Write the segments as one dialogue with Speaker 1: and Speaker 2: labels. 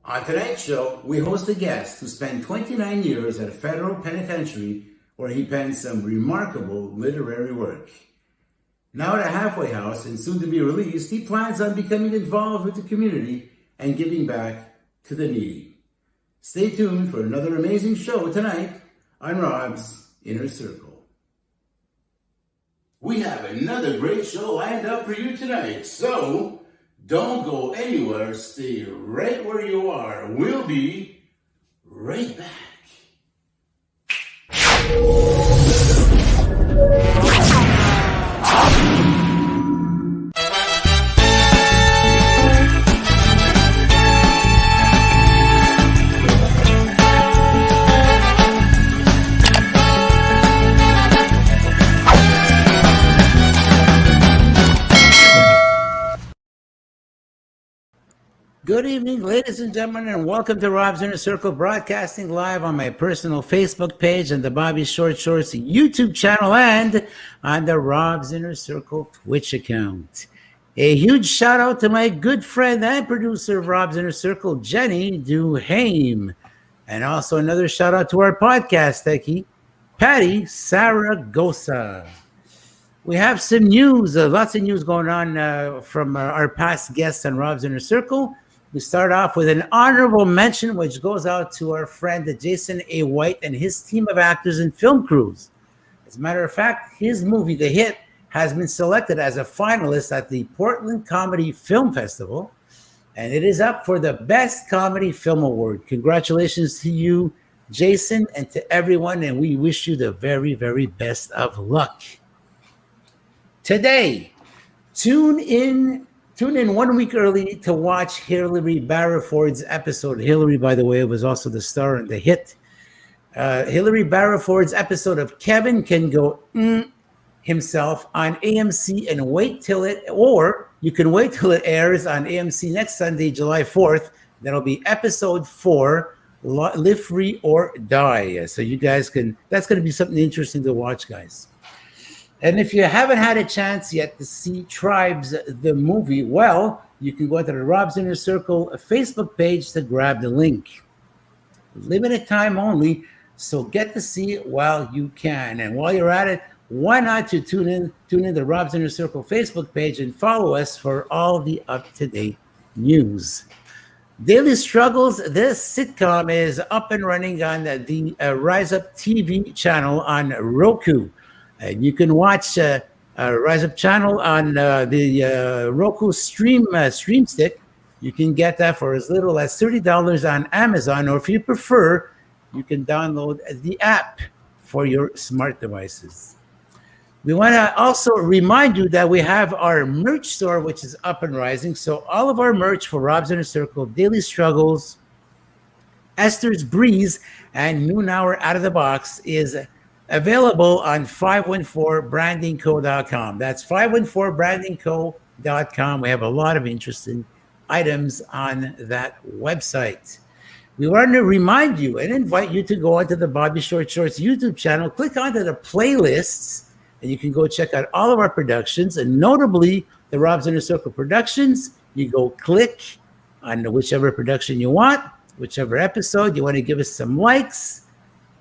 Speaker 1: On tonight's show, we host a guest who spent 29 years at a federal penitentiary where he penned some remarkable literary work. Now at a halfway house and soon to be released, he plans on becoming involved with the community and giving back to the needy. Stay tuned for another amazing show tonight on Rob's Inner Circle. We have another great show lined up for you tonight, so don't go anywhere. Stay right where you are. We'll be right back. Good evening, ladies and gentlemen, and welcome to Rob's Inner Circle, broadcasting live on my personal Facebook page and the Bobby Short Shorts YouTube channel and on the Rob's Inner Circle Twitch account. A huge shout out to my good friend and producer of Rob's Inner Circle, Jenny Duhame. And also another shout out to our podcast techie, Patty Saragosa. We have some news, lots of news going on from our past guests on Rob's Inner Circle. We start off with an honorable mention, which goes out to our friend Jason A. White and his team of actors and film crews. As a matter of fact, his movie, The Hit, has been selected as a finalist at the Portland Comedy Film Festival, and it is up for the Best Comedy Film Award. Congratulations to you, Jason, and to everyone, and we wish you the very, very best of luck. Today, tune in 1 week early to watch Hilary Barraford's episode. Hilary, by the way, was also the star in The Hit. Hilary Barraford's episode of Kevin Can Go himself on AMC, and you can wait till it airs on AMC next Sunday, July 4th. That'll be episode 4, Live Free or Die. So you guys that's going to be something interesting to watch, guys. And if you haven't had a chance yet to see Tribes, the movie, well, you can go to the Rob's Inner Circle Facebook page to grab the link. Limited time only, so get to see it while you can. And while you're at it, why not to tune in the Rob's Inner Circle Facebook page and follow us for all the up-to-date news. Daily Struggles, this sitcom is up and running on the Rise Up TV channel on Roku. And you can watch Rise Up channel on the Roku stream stick. You can get that for as little as $30 on Amazon, or if you prefer, you can download the app for your smart devices. We want to also remind you that we have our merch store, which is up and rising. So all of our merch for Rob's Inner Circle, Daily Struggles, Esther's Breeze, and Noon Hour Out of the Box is available on 514brandingco.com. That's 514brandingco.com. We have a lot of interesting items on that website. We want to remind you and invite you to go onto the Bobby Short Shorts YouTube channel, click onto the playlists, and you can go check out all of our productions, and notably the Rob's Inner Circle productions. You go click on whichever production you want, whichever episode. You want to give us some likes,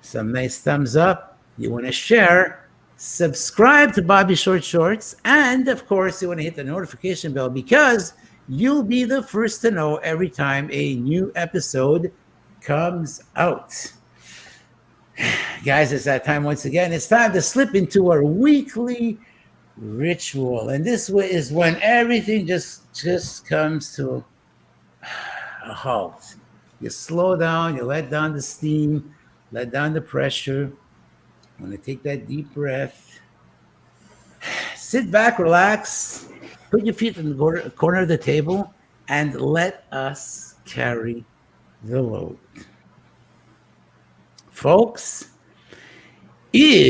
Speaker 1: some nice thumbs up. You want to share, subscribe to Bobby Short Shorts, and of course, you want to hit the notification bell because you'll be the first to know every time a new episode comes out. Guys, it's that time once again. It's time to slip into our weekly ritual, and this is when everything just comes to a halt. You slow down, you let down the steam, let down the pressure. I'm going to take that deep breath. Sit back, relax, put your feet in the corner of the table, and let us carry the load. Folks, it's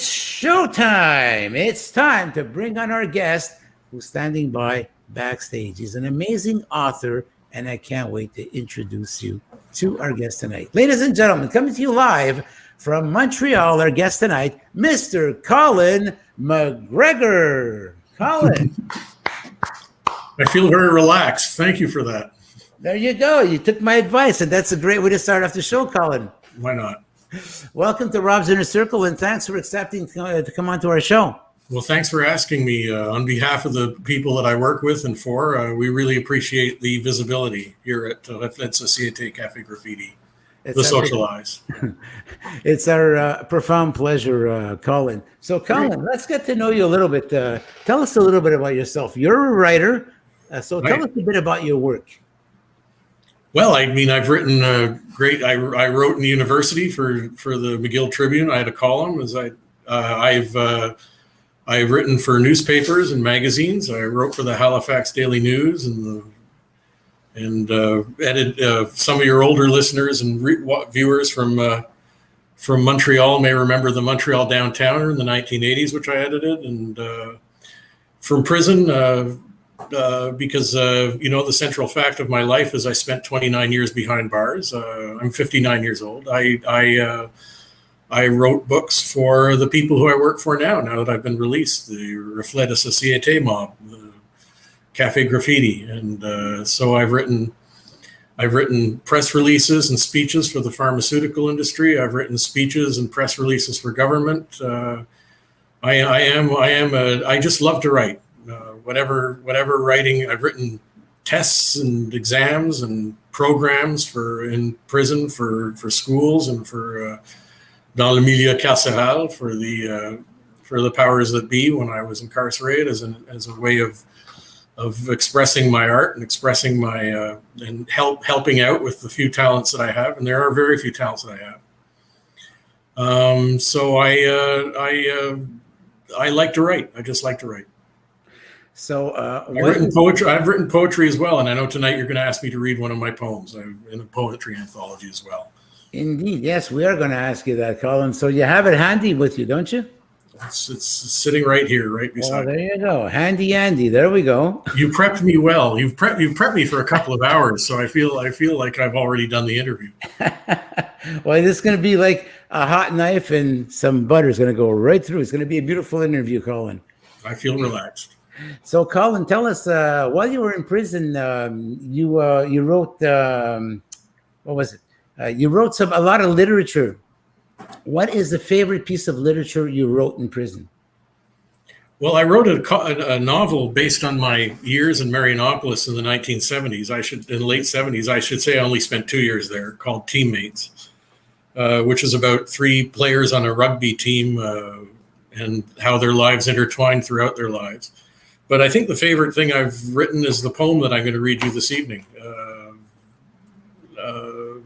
Speaker 1: showtime. It's time to bring on our guest who's standing by backstage. He's an amazing author, and I can't wait to introduce you to our guest tonight. Ladies and gentlemen, coming to you live from Montreal, our guest tonight, Mr. Colin McGregor. Colin.
Speaker 2: I feel very relaxed. Thank you for that.
Speaker 1: There you go. You took my advice, and that's a great way to start off the show, Colin.
Speaker 2: Why not?
Speaker 1: Welcome to Rob's Inner Circle, and thanks for accepting to come on to our show.
Speaker 2: Well, thanks for asking me. On behalf of the people that I work with and for, we really appreciate the visibility here at Reflet de Société Café Graffiti. The socialize.
Speaker 1: It's our profound pleasure, Colin. So, Colin, let's get to know you a little bit. Tell us a little bit about yourself. You're a writer, so tell us a bit about your work.
Speaker 2: Well, I mean, I've written I wrote in the university for the McGill Tribune. I had a column. I've written for newspapers and magazines. I wrote for the Halifax Daily News and edited. Some of your older listeners and viewers from Montreal may remember the Montreal Downtowner in the 1980s, which I edited, and from prison because the central fact of my life is I spent 29 years behind bars. I'm 59 years old. I wrote books for the people who I work for now that I've been released, the Reflet de Société mob, the Café Graffiti. And so I've written press releases and speeches for the pharmaceutical industry. I've written speeches and press releases for government. I just love to write. Whatever writing, I've written tests and exams and programs in prison for schools and for dans le milieu carcéral for the powers that be when I was incarcerated as a way of expressing my art and expressing my and helping out with the few talents that I have, and there are very few talents that I have. So I like to write. I just like to write.
Speaker 1: So
Speaker 2: I've written poetry as well, and I know tonight you're going to ask me to read one of my poems. I'm in a poetry anthology as well.
Speaker 1: Indeed, yes, we are going to ask you that, Colin. So you have it handy with you, don't you?
Speaker 2: It's sitting right here, right beside me.
Speaker 1: There you go, handy Andy. There we go.
Speaker 2: You prepped me well. You've prepped me for a couple of hours, so I feel like I've already done the interview.
Speaker 1: Well, this is going to be like a hot knife and some butter is going to go right through. It's going to be a beautiful interview, Colin.
Speaker 2: I feel relaxed.
Speaker 1: So, Colin, tell us, while you were in prison, you wrote, what was it? You wrote a lot of literature. What is the favorite piece of literature you wrote in prison?
Speaker 2: Well, I wrote a novel based on my years in Marianopolis in the 1970s. In the late 70s, I should say I only spent 2 years there, called Teammates, which is about 3 players on a rugby team and how their lives intertwine throughout their lives. But I think the favorite thing I've written is the poem that I'm going to read you this evening.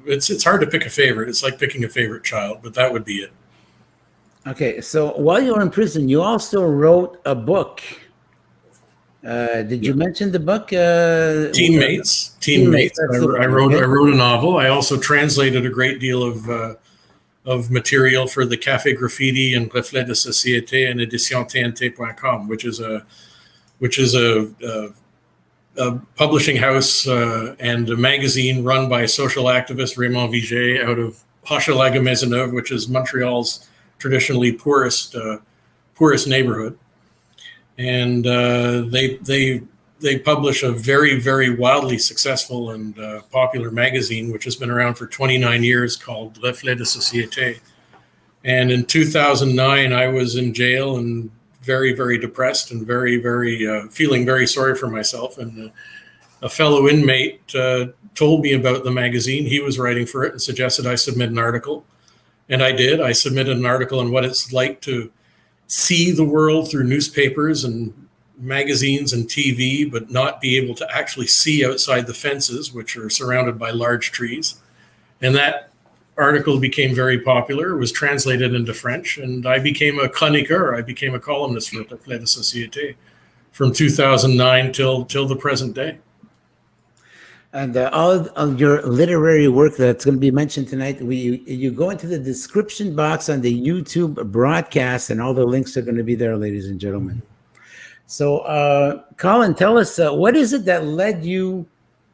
Speaker 2: It's hard to pick a favorite. It's like picking a favorite child, but that would be it.
Speaker 1: Okay, so while you were in prison, you also wrote a book. Did you mention the book?
Speaker 2: Teammates. I wrote a novel. I also translated a great deal of material for the Café Graffiti and Reflet de Société and édition-tnt.com, which is a publishing house and a magazine run by social activist Raymond Viger out of Hochelaga-Maisonneuve, which is Montreal's traditionally poorest neighborhood. And they publish a very, very wildly successful and popular magazine, which has been around for 29 years, called Reflet de Société. And in 2009, I was in jail and very, very depressed and very, very feeling very sorry for myself. And a fellow inmate told me about the magazine. He was writing for it and suggested I submit an article. And I did. I submitted an article on what it's like to see the world through newspapers and magazines and TV, but not be able to actually see outside the fences, which are surrounded by large trees. And that article became very popular. It was translated into French, and I became a chroniqueur. I became a columnist for Reflet de Société from 2009 till the present day.
Speaker 1: And all of your literary work that's going to be mentioned tonight, you go into the description box on the YouTube broadcast, and all the links are going to be there, ladies and gentlemen. So, Colin, tell us, what is it that led you,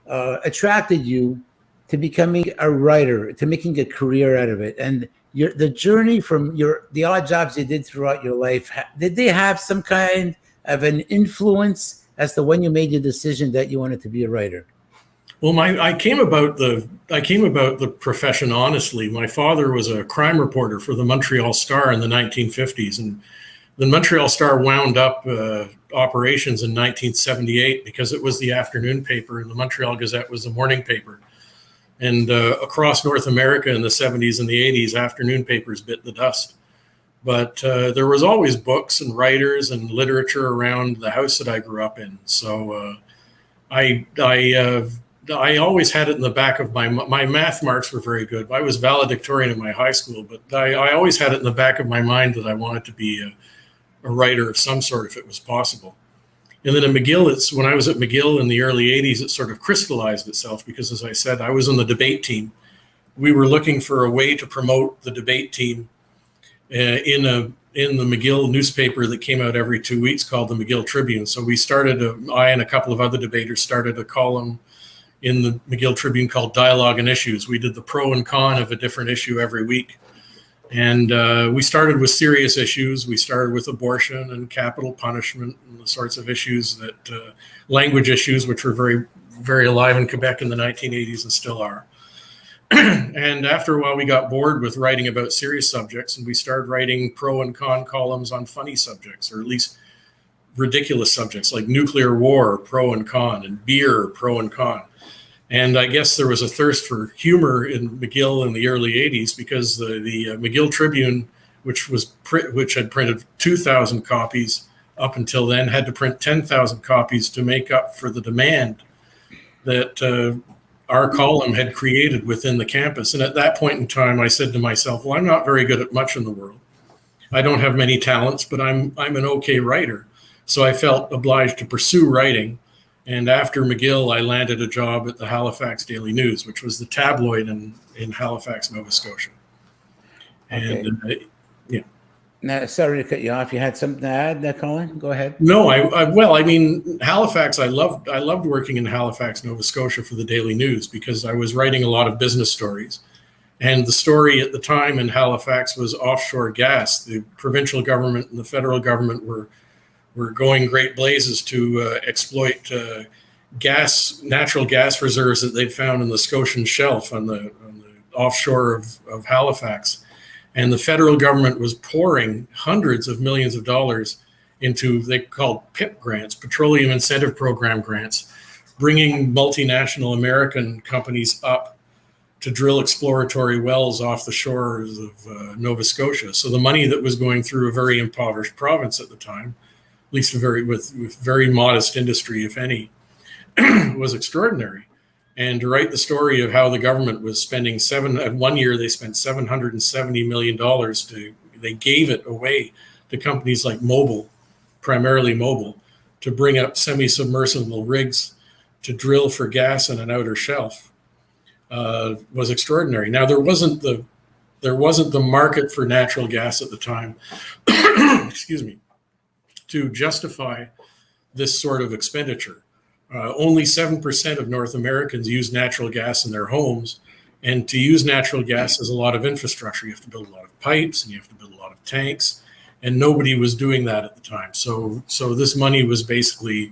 Speaker 1: attracted you to becoming a writer, to making a career out of it? And the journey from the odd jobs you did throughout your life, did they have some kind of an influence as to when you made your decision that you wanted to be a writer?
Speaker 2: Well, I came about the profession honestly. My father was a crime reporter for the Montreal Star in the 1950s, and the Montreal Star wound up operations in 1978 because it was the afternoon paper, and the Montreal Gazette was the morning paper. And across North America in the 70s and the 80s, afternoon papers bit the dust. But there was always books and writers and literature around the house that I grew up in. So I always had it in the back of my math marks were very good. I was valedictorian in my high school, but I always had it in the back of my mind that I wanted to be a writer of some sort if it was possible. And then at McGill, when I was at McGill in the early 80s, it sort of crystallized itself because, as I said, I was in the debate team. We were looking for a way to promote the debate team in the McGill newspaper that came out every 2 weeks called the McGill Tribune. So we started, I and a couple of other debaters started a column in the McGill Tribune called Dialogue and Issues. We did the pro and con of a different issue every week. And we started with serious issues. We started with abortion and capital punishment and the sorts of issues that language issues, which were very, very alive in Quebec in the 1980s and still are. And after a while, we got bored with writing about serious subjects, and we started writing pro and con columns on funny subjects, or at least ridiculous subjects like nuclear war, pro and con, and beer, pro and con. And I guess there was a thirst for humor in McGill in the early 80s because the McGill Tribune, which had printed 2,000 copies up until then, had to print 10,000 copies to make up for the demand that our column had created within the campus. And at that point in time, I said to myself, well, I'm not very good at much in the world. I don't have many talents, but I'm an okay writer. So I felt obliged to pursue writing. And after McGill, I landed a job at the Halifax Daily News, which was the tabloid in Halifax, Nova Scotia. And
Speaker 1: okay. Yeah. Now, sorry to cut you off. You had something to add, Colin? Go ahead.
Speaker 2: No, Halifax. I loved working in Halifax, Nova Scotia for the Daily News because I was writing a lot of business stories. And the story at the time in Halifax was offshore gas. The provincial government and the federal government were going great blazes to exploit natural gas reserves that they'd found in the Scotian Shelf on the offshore of Halifax. And the federal government was pouring hundreds of millions of dollars into, they called PIP grants, Petroleum Incentive Program grants, bringing multinational American companies up to drill exploratory wells off the shores of Nova Scotia. So the money that was going through a very impoverished province at the time, at least with very modest industry, if any, was extraordinary. And to write the story of how the government was spending one year they spent $770 million they gave it away to companies like primarily Mobil, to bring up semi-submersible rigs to drill for gas on an outer shelf, was extraordinary. Now there wasn't the market for natural gas at the time, excuse me, to justify this sort of expenditure. Only 7% of North Americans use natural gas in their homes. And to use natural gas is a lot of infrastructure. You have to build a lot of pipes and you have to build a lot of tanks. And nobody was doing that at the time. So this money was basically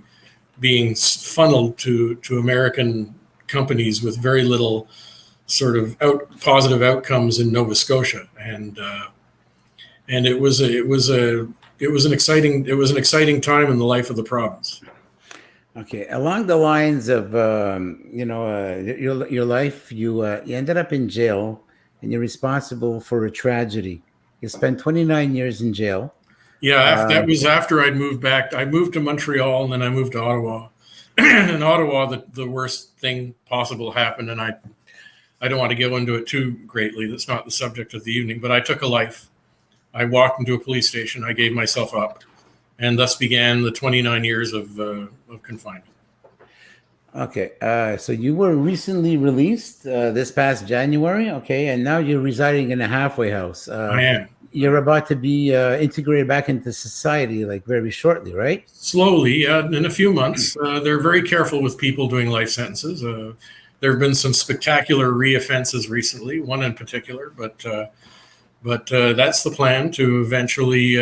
Speaker 2: being funneled to American companies with very little sort of positive outcomes in Nova Scotia. And it was an exciting time in the life of the province.
Speaker 1: Okay, along the lines of your life, you ended up in jail, and you're responsible for a tragedy. You spent 29 years in jail.
Speaker 2: Yeah, that was after I'd moved back. I moved to Montreal, and then I moved to Ottawa. In Ottawa, the worst thing possible happened, and I don't want to go into it too greatly. That's not the subject of the evening, but I took a life. I walked into a police station. I gave myself up. And thus began the 29 years of confinement.
Speaker 1: Okay, so you were recently released this past January, okay, and now you're residing in a halfway house.
Speaker 2: I am.
Speaker 1: You're about to be integrated back into society, like very shortly, right?
Speaker 2: Slowly, in a few months. They're very careful with people doing life sentences. There have been some spectacular reoffenses recently, one in particular, but that's the plan to eventually.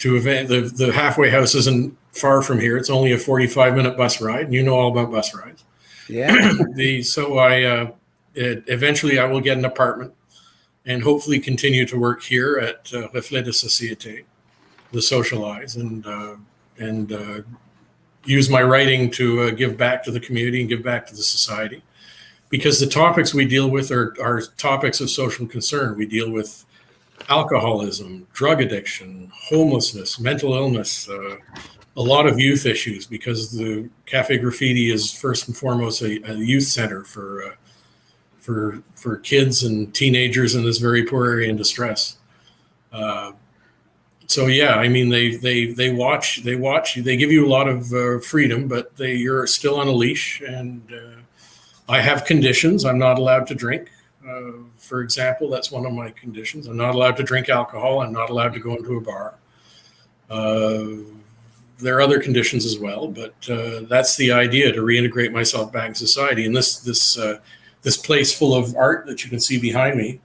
Speaker 2: The halfway house isn't far from here. It's only a 45-minute bus ride, and you know all about bus rides.
Speaker 1: Yeah.
Speaker 2: Eventually I will get an apartment and hopefully continue to work here at Reflet de Société, the socialize, and use my writing to give back to the community and give back to the society. Because the topics we deal with are topics of social concern. We deal with alcoholism, drug addiction, homelessness, mental illness, a lot of youth issues, because the Cafe Graffiti is first and foremost a youth center for kids and teenagers in this very poor area in distress. So yeah, I mean, they watch, they give you a lot of freedom, but you're still on a leash. And I have conditions. I'm not allowed to drink. For example, that's one of my conditions. I'm not allowed to drink alcohol. I'm not allowed to go into a bar. There are other conditions as well, but that's the idea, to reintegrate myself back in society. And this place full of art that you can see behind me,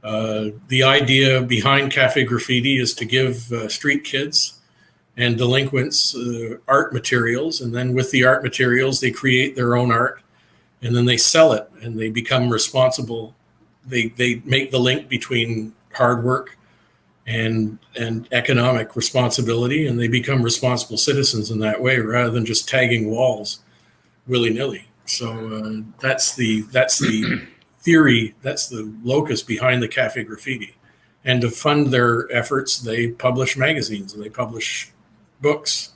Speaker 2: the idea behind Cafe Graffiti is to give street kids and delinquents art materials, and then with the art materials, they create their own art, and then they sell it, and they become responsible. They make the link between hard work and economic responsibility, and they become responsible citizens in that way, rather than just tagging walls willy-nilly. So that's the theory, that's the locus behind the Cafe Graffiti. And to fund their efforts, they publish magazines and they publish books.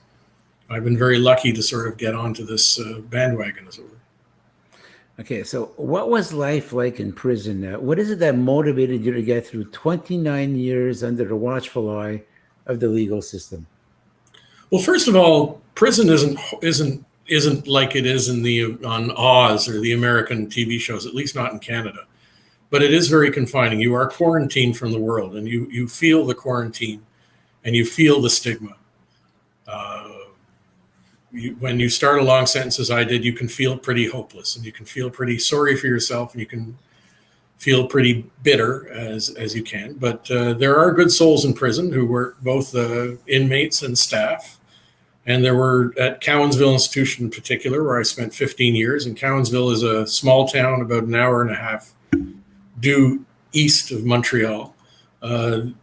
Speaker 2: I've been very lucky to sort of get onto this bandwagon, as it were.
Speaker 1: Okay, so what was life like in prison? What is it that motivated you to get through 29 years under the watchful eye of the legal system?
Speaker 2: Well, first of all, prison isn't like it is on Oz or the American TV shows, at least not in Canada. But it is very confining. You are quarantined from the world, and you feel the quarantine, and you feel the stigma. When you start a long sentence, as I did, you can feel pretty hopeless, and you can feel pretty sorry for yourself, and you can feel pretty bitter as you can. But there are good souls in prison who work, both inmates and staff. And there were at Cowansville Institution in particular, where I spent 15 years. And Cowansville is a small town about an hour and a half due east of Montreal.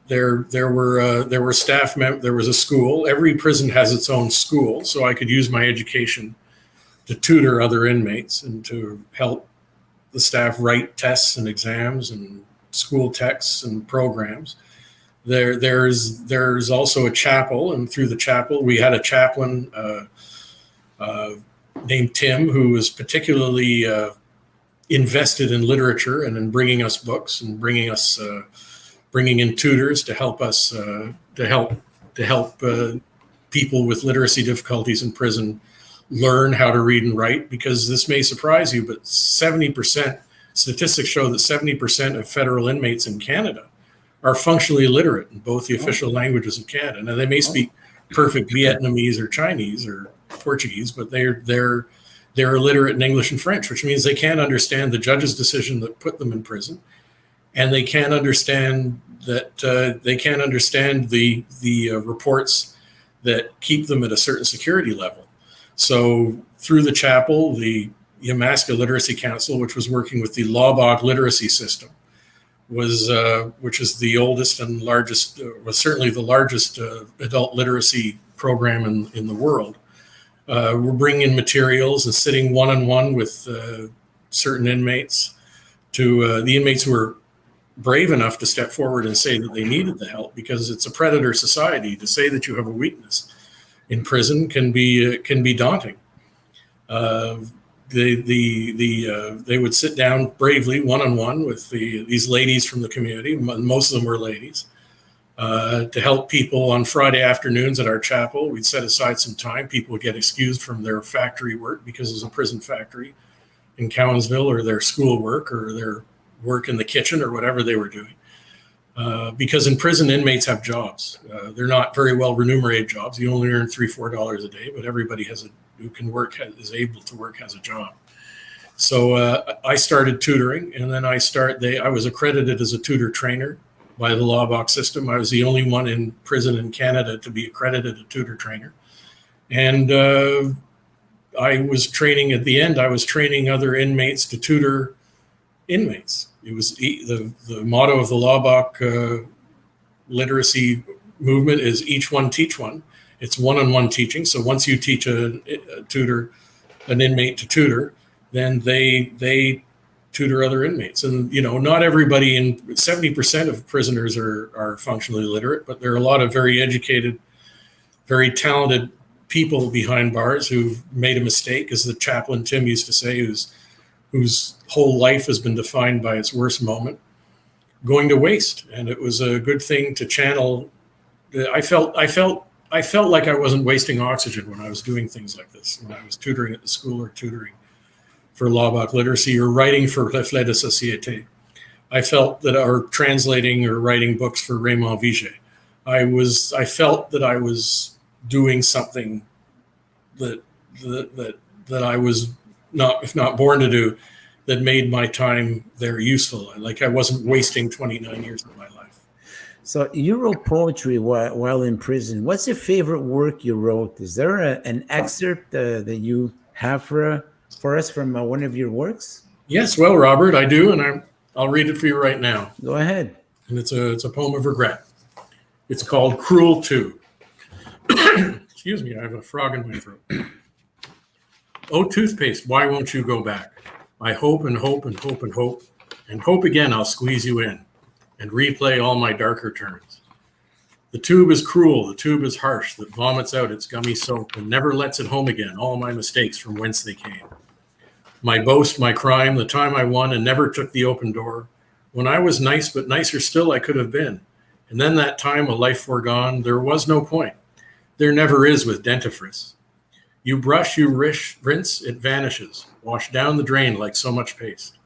Speaker 2: There were staff members. There was a school. Every prison has its own school, so I could use my education to tutor other inmates and to help the staff write tests and exams and school texts and programs. There's also a chapel, and through the chapel we had a chaplain named Tim, who was particularly invested in literature and in bringing us books and bringing in tutors to help us to help people with literacy difficulties in prison learn how to read and write. Because this may surprise you, but 70% statistics show that 70% of federal inmates in Canada are functionally illiterate in both the official languages of Canada. Now, they may speak perfect Vietnamese or Chinese or Portuguese, but they're illiterate in English and French, which means they can't understand the judge's decision that put them in prison, and they can't understand the reports that keep them at a certain security level. So through the chapel, the Yamaska Literacy Council, which was working with the Lobog literacy system, which is the oldest and largest, was certainly the largest adult literacy program in the world. We're bringing in materials and sitting one-on-one with certain inmates, to the inmates who are brave enough to step forward and say that they needed the help, because it's a predator society. To say that you have a weakness in prison can be daunting. They would sit down bravely one-on-one with these ladies from the community. Most of them were ladies, to help people on Friday afternoons at our chapel. We'd set aside some time. People would get excused from their factory work, because it was a prison factory in Cowansville, or their school work, or their work in the kitchen, or whatever they were doing. Because in prison, inmates have jobs. They're not very well remunerated jobs. You only earn $3-4 a day, but everybody who can work, is able to work, has a job. So I started tutoring, and then I was accredited as a tutor trainer by the law box system. I was the only one in prison in Canada to be accredited a tutor trainer. And I was training at the end. I was training other inmates to tutor inmates. It was the motto of the Laubach literacy movement is each one teach one. It's one-on-one teaching. So once you teach a tutor, an inmate to tutor, then they tutor other inmates. And, not everybody 70% of prisoners are functionally literate, but there are a lot of very educated, very talented people behind bars who've made a mistake, as the chaplain Tim used to say, whose whole life has been defined by its worst moment, going to waste. And it was a good thing to channel. I felt like I wasn't wasting oxygen when I was doing things like this, when I was tutoring at the school or tutoring for Laubach literacy or writing for Reflet de Société. I felt that, or translating or writing books for Raymond Viger. I felt that I was doing something that I was not, if not born to do, that made my time there useful. Like I wasn't wasting 29 years of my life.
Speaker 1: So you wrote poetry while in prison. What's your favorite work you wrote? Is there an excerpt that you have for us from one of your works?
Speaker 2: Yes, well, Robert, I do, and I'll read it for you right now.
Speaker 1: Go ahead.
Speaker 2: And it's a poem of regret. It's called Cruel Tube. Excuse me, I have a frog in my throat. Oh, toothpaste, why won't you go back? I hope and hope and hope and hope, and hope again I'll squeeze you in and replay all my darker turns. The tube is cruel, the tube is harsh, that vomits out its gummy soap and never lets it home again, all my mistakes from whence they came. My boast, my crime, the time I won and never took the open door, when I was nice, but nicer still I could have been. And then that time, a life foregone, there was no point. There never is with dentifrice. You brush, you rinse, it vanishes, washed down the drain like so much paste.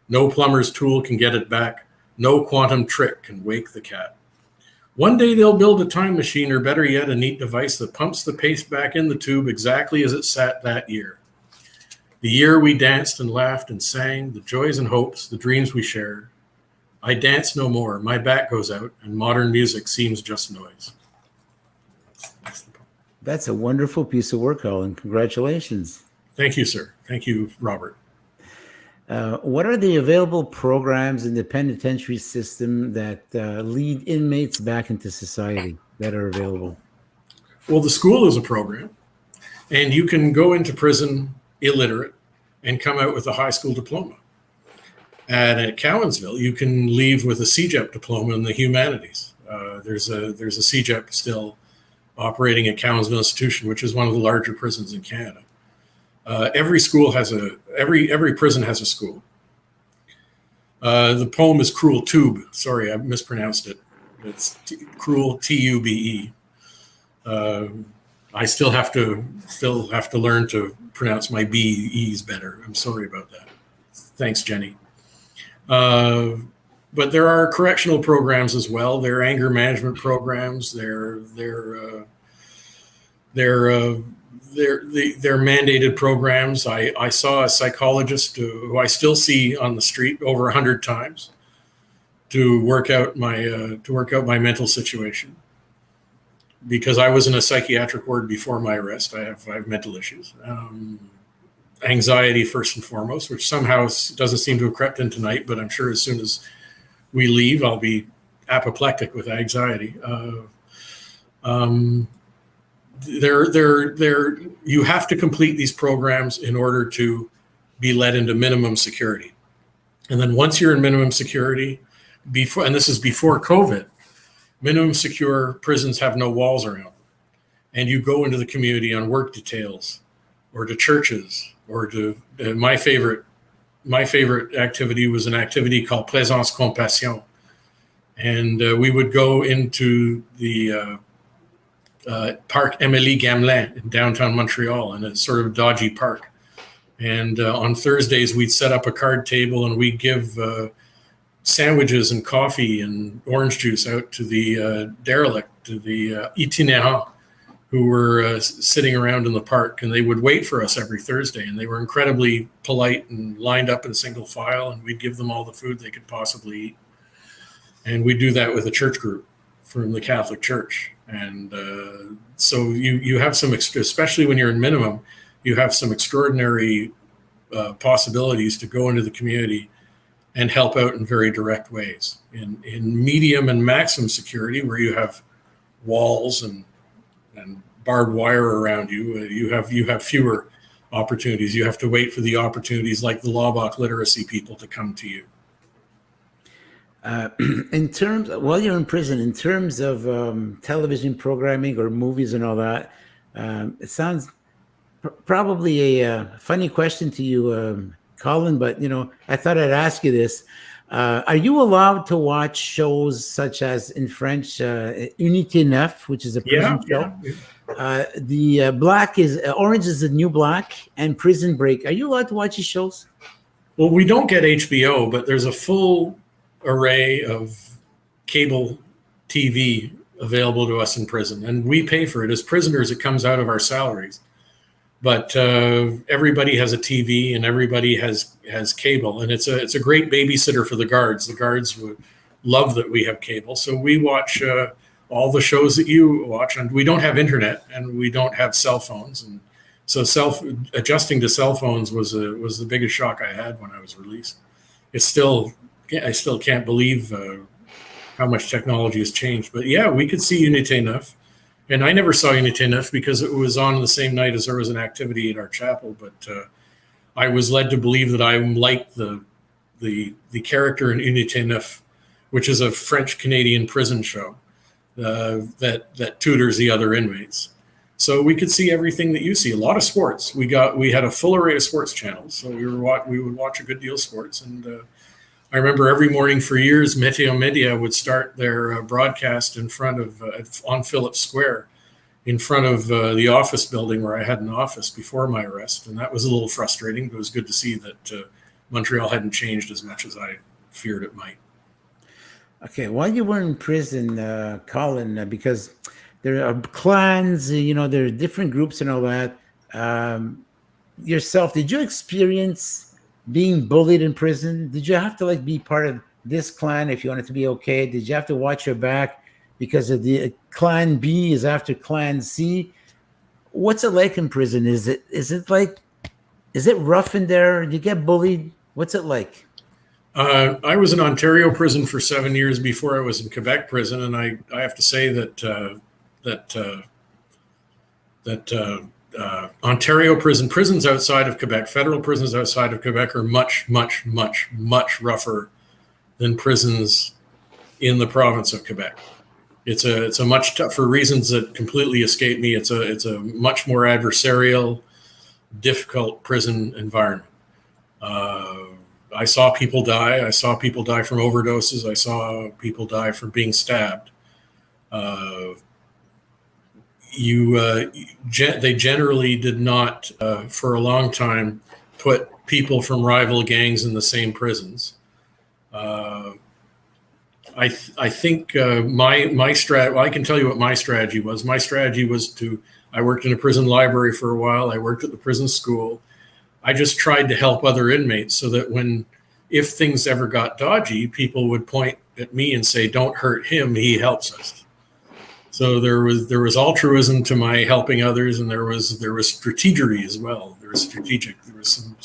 Speaker 2: No plumber's tool can get it back. No quantum trick can wake the cat. One day they'll build a time machine, or better yet, a neat device that pumps the paste back in the tube exactly as it sat that year. The year we danced and laughed and sang, the joys and hopes, the dreams we shared. I dance no more, my back goes out, and modern music seems just noise.
Speaker 1: That's a wonderful piece of work, Colin. Congratulations.
Speaker 2: Thank you, sir. Thank you, Robert.
Speaker 1: What are the available programs in the penitentiary system that lead inmates back into society that are available?
Speaker 2: Well, the school is a program, and you can go into prison illiterate and come out with a high school diploma. And at Cowansville, you can leave with a CJEP diploma in the humanities. There's a CJEP still operating at Cowansville Institution, which is one of the larger prisons in Canada. Every prison has a school. The poem is Cruel Tube. Sorry, I mispronounced it. It's Cruel Tube. I still have to learn to pronounce my B's better. I'm sorry about that. Thanks, Jenny. But there are correctional programs as well. There are anger management programs. They're mandated programs. I saw a psychologist who I still see on the street over 100 times to work out my mental situation, because I was in a psychiatric ward before my arrest. I have mental issues, anxiety first and foremost, which somehow doesn't seem to have crept in tonight. But I'm sure as soon as we leave, I'll be apoplectic with anxiety. You have to complete these programs in order to be let into minimum security. And then once you're in minimum security, and this is before COVID, minimum secure prisons have no walls around them. And you go into the community on work details or to churches or to my favorite activity was an activity called Présence Compassion. And we would go into the Parc Émilie Gamelin in downtown Montreal, in a sort of dodgy park. And on Thursdays, we'd set up a card table and we'd give sandwiches and coffee and orange juice out to the derelict, to the itinérants who were sitting around in the park. And they would wait for us every Thursday. And they were incredibly polite and lined up in single file. And we'd give them all the food they could possibly eat. And we'd do that with a church group from the Catholic Church. And so you have some, especially when you're in minimum, you have some extraordinary possibilities to go into the community and help out in very direct ways. In medium and maximum security, where you have walls and barbed wire around you, you have fewer opportunities. You have to wait for the opportunities like the Lobach literacy people to come to you.
Speaker 1: In terms, while you're in prison, in terms of television programming or movies and all that, it sounds probably a funny question to you, Colin, but I thought I'd ask you this. Are you allowed to watch shows such as, in French, Unité 9, which is a prison show? Yeah. The Orange is the New Black, and Prison Break. Are you allowed to watch these shows?
Speaker 2: Well, we don't get HBO, but there's a full array of cable TV available to us in prison, and we pay for it. As prisoners, it comes out of our salaries. But everybody has a TV and everybody has cable, and it's a great babysitter for the guards. The guards would love that we have cable, so we watch all the shows that you watch. And we don't have internet, and we don't have cell phones, and so adjusting to cell phones was the biggest shock I had when I was released. I still can't believe how much technology has changed. But yeah, we could see Unité 9. And I never saw Unité 9 because it was on the same night as there was an activity at our chapel. But I was led to believe that I'm like the character in Unité 9, which is a French-Canadian prison show that tutors the other inmates. So we could see everything that you see. A lot of sports. We had a full array of sports channels. So we would watch a good deal of sports. And I remember every morning for years, Meteo Media would start their broadcast in front of, on Phillips Square, in front of the office building where I had an office before my arrest. And that was a little frustrating, but it was good to see that Montreal hadn't changed as much as I feared it might.
Speaker 1: Okay, while you were in prison, Colin, because there are clans, there are different groups and all that. Yourself, did you experience being bullied in prison? Did you have to be part of this clan if you wanted to be okay? Did you have to watch your back because of the clan B is after clan C? What's it like in prison? Is it rough in there? Do you get bullied? What's it like?
Speaker 2: I was in Ontario prison for 7 years before I was in Quebec prison, and I have to say that Ontario prisons outside of Quebec, federal prisons outside of Quebec, are much, much, much, much rougher than prisons in the province of Quebec. It's a much tougher, reasons that completely escape me. It's a much more adversarial, difficult prison environment. I saw people die. I saw people die from overdoses. I saw people die from being stabbed. They generally did not, for a long time, put people from rival gangs in the same prisons. I think my strategy. Well, I can tell you what my strategy was. My strategy was I worked in a prison library for a while. I worked at the prison school. I just tried to help other inmates so that if things ever got dodgy, people would point at me and say, "Don't hurt him. He helps us." So there was altruism to my helping others, and there was strategery as well. There was some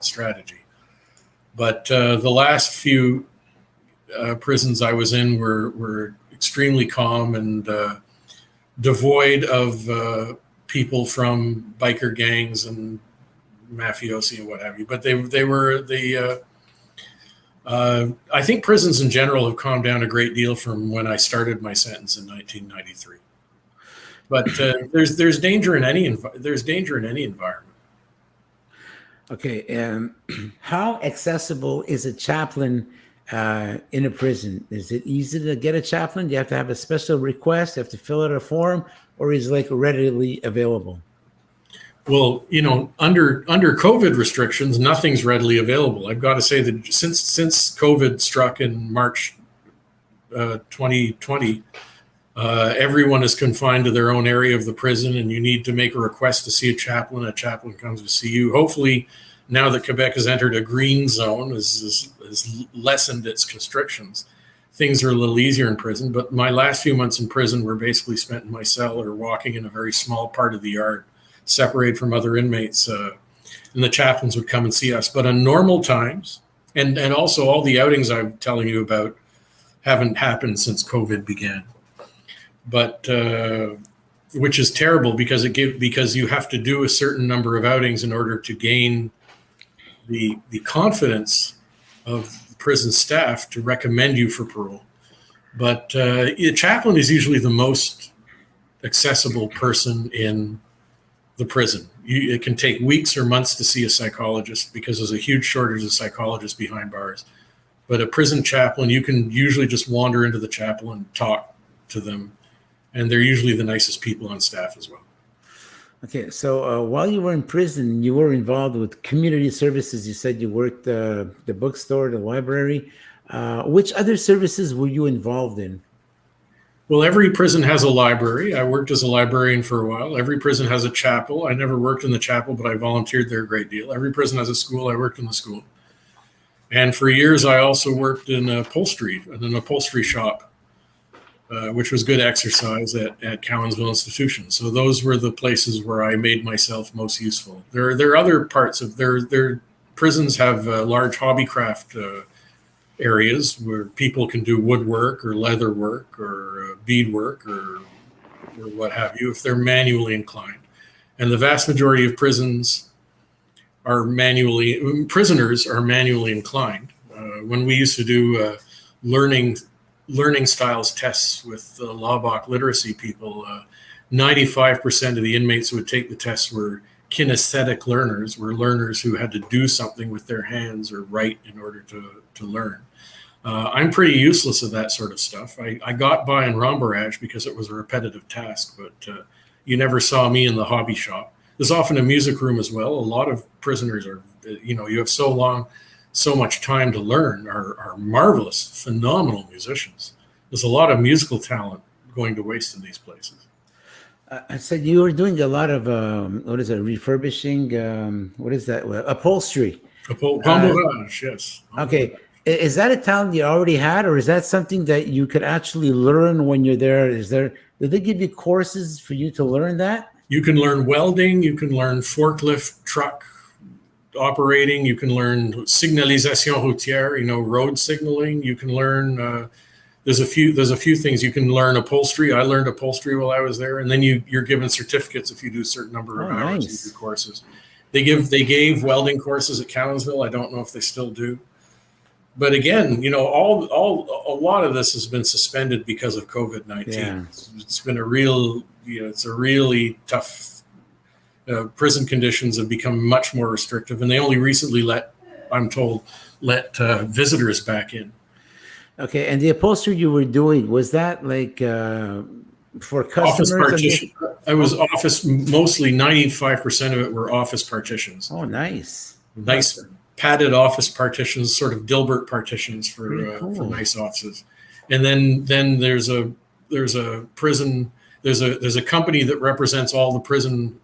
Speaker 2: strategy. But the last few prisons I was in were extremely calm and devoid of people from biker gangs and mafiosi and what have you. But they were I think prisons in general have calmed down a great deal from when I started my sentence in 1993. But there's danger in any environment.
Speaker 1: Okay, how accessible is a chaplain in a prison? Is it easy to get a chaplain? Do you have to have a special request? Do you have to fill out a form, or is it readily available?
Speaker 2: Well, under COVID restrictions, nothing's readily available. I've got to say that since COVID struck in March 2020, everyone is confined to their own area of the prison, and you need to make a request to see a chaplain. A chaplain comes to see you. Hopefully, now that Quebec has entered a green zone, has lessened its constrictions, things are a little easier in prison. But my last few months in prison were basically spent in my cell or walking in a very small part of the yard, separated from other inmates. And the chaplains would come and see us. But on normal times, and also all the outings I'm telling you about haven't happened since COVID began. But which is terrible because because you have to do a certain number of outings in order to gain the confidence of prison staff to recommend you for parole. But a chaplain is usually the most accessible person in the prison. It can take weeks or months to see a psychologist because there's a huge shortage of psychologists behind bars. But a prison chaplain, you can usually just wander into the chapel and talk to them. And they're usually the nicest people on staff as well.
Speaker 1: Okay, so while you were in prison, you were involved with community services. You said you worked the bookstore, the library. Which other services were you involved in?
Speaker 2: Well, every prison has a library. I worked as a librarian for a while. Every prison has a chapel. I never worked in the chapel, but I volunteered there a great deal. Every prison has a school. I worked in the school. And for years, I also worked in an upholstery shop, which was good exercise at Cowansville Institution. So those were the places where I made myself most useful. There are other parts of their prisons have large hobbycraft areas where people can do woodwork or leather work or beadwork or what have you if they're manually inclined. And the vast majority of prisoners are manually inclined. When we used to do learning styles tests with Laubach literacy people, 95% of the inmates who would take the tests were kinesthetic learners, were learners who had to do something with their hands or write in order to learn. I'm pretty useless at that sort of stuff. I got by in Rambarage because it was a repetitive task, but you never saw me in the hobby shop. There's often a music room as well. A lot of prisoners are, you have so much time to learn, are marvelous, phenomenal musicians. There's a lot of musical talent going to waste in these places.
Speaker 1: I said you were doing a lot of, refurbishing, what is that? Upholstery.
Speaker 2: Rambarage, yes.
Speaker 1: Okay. Is that a talent you already had, or is that something that you could actually learn when you're there? Did they give you courses for you to learn that?
Speaker 2: You can learn welding. You can learn forklift truck operating. You can learn signalisation routière, road signaling. You can learn. There's a few things you can learn. Upholstery. I learned upholstery while I was there, and then you're given certificates if you do a certain number of hours. Nice. You do courses. They gave welding courses at Cowansville. I don't know if they still do. But again, a lot of this has been suspended because of COVID-19. Yeah. It's been it's a really tough. Prison conditions have become much more restrictive, and they only recently let visitors back in. Okay,
Speaker 1: and the upholstery you were doing, was that like for customers?
Speaker 2: Office partition. I was office, mostly 95% of it were office partitions.
Speaker 1: Oh, nice.
Speaker 2: Nice. Padded office partitions, sort of Dilbert partitions for nice offices, and then there's a prison. There's a company that represents all the prison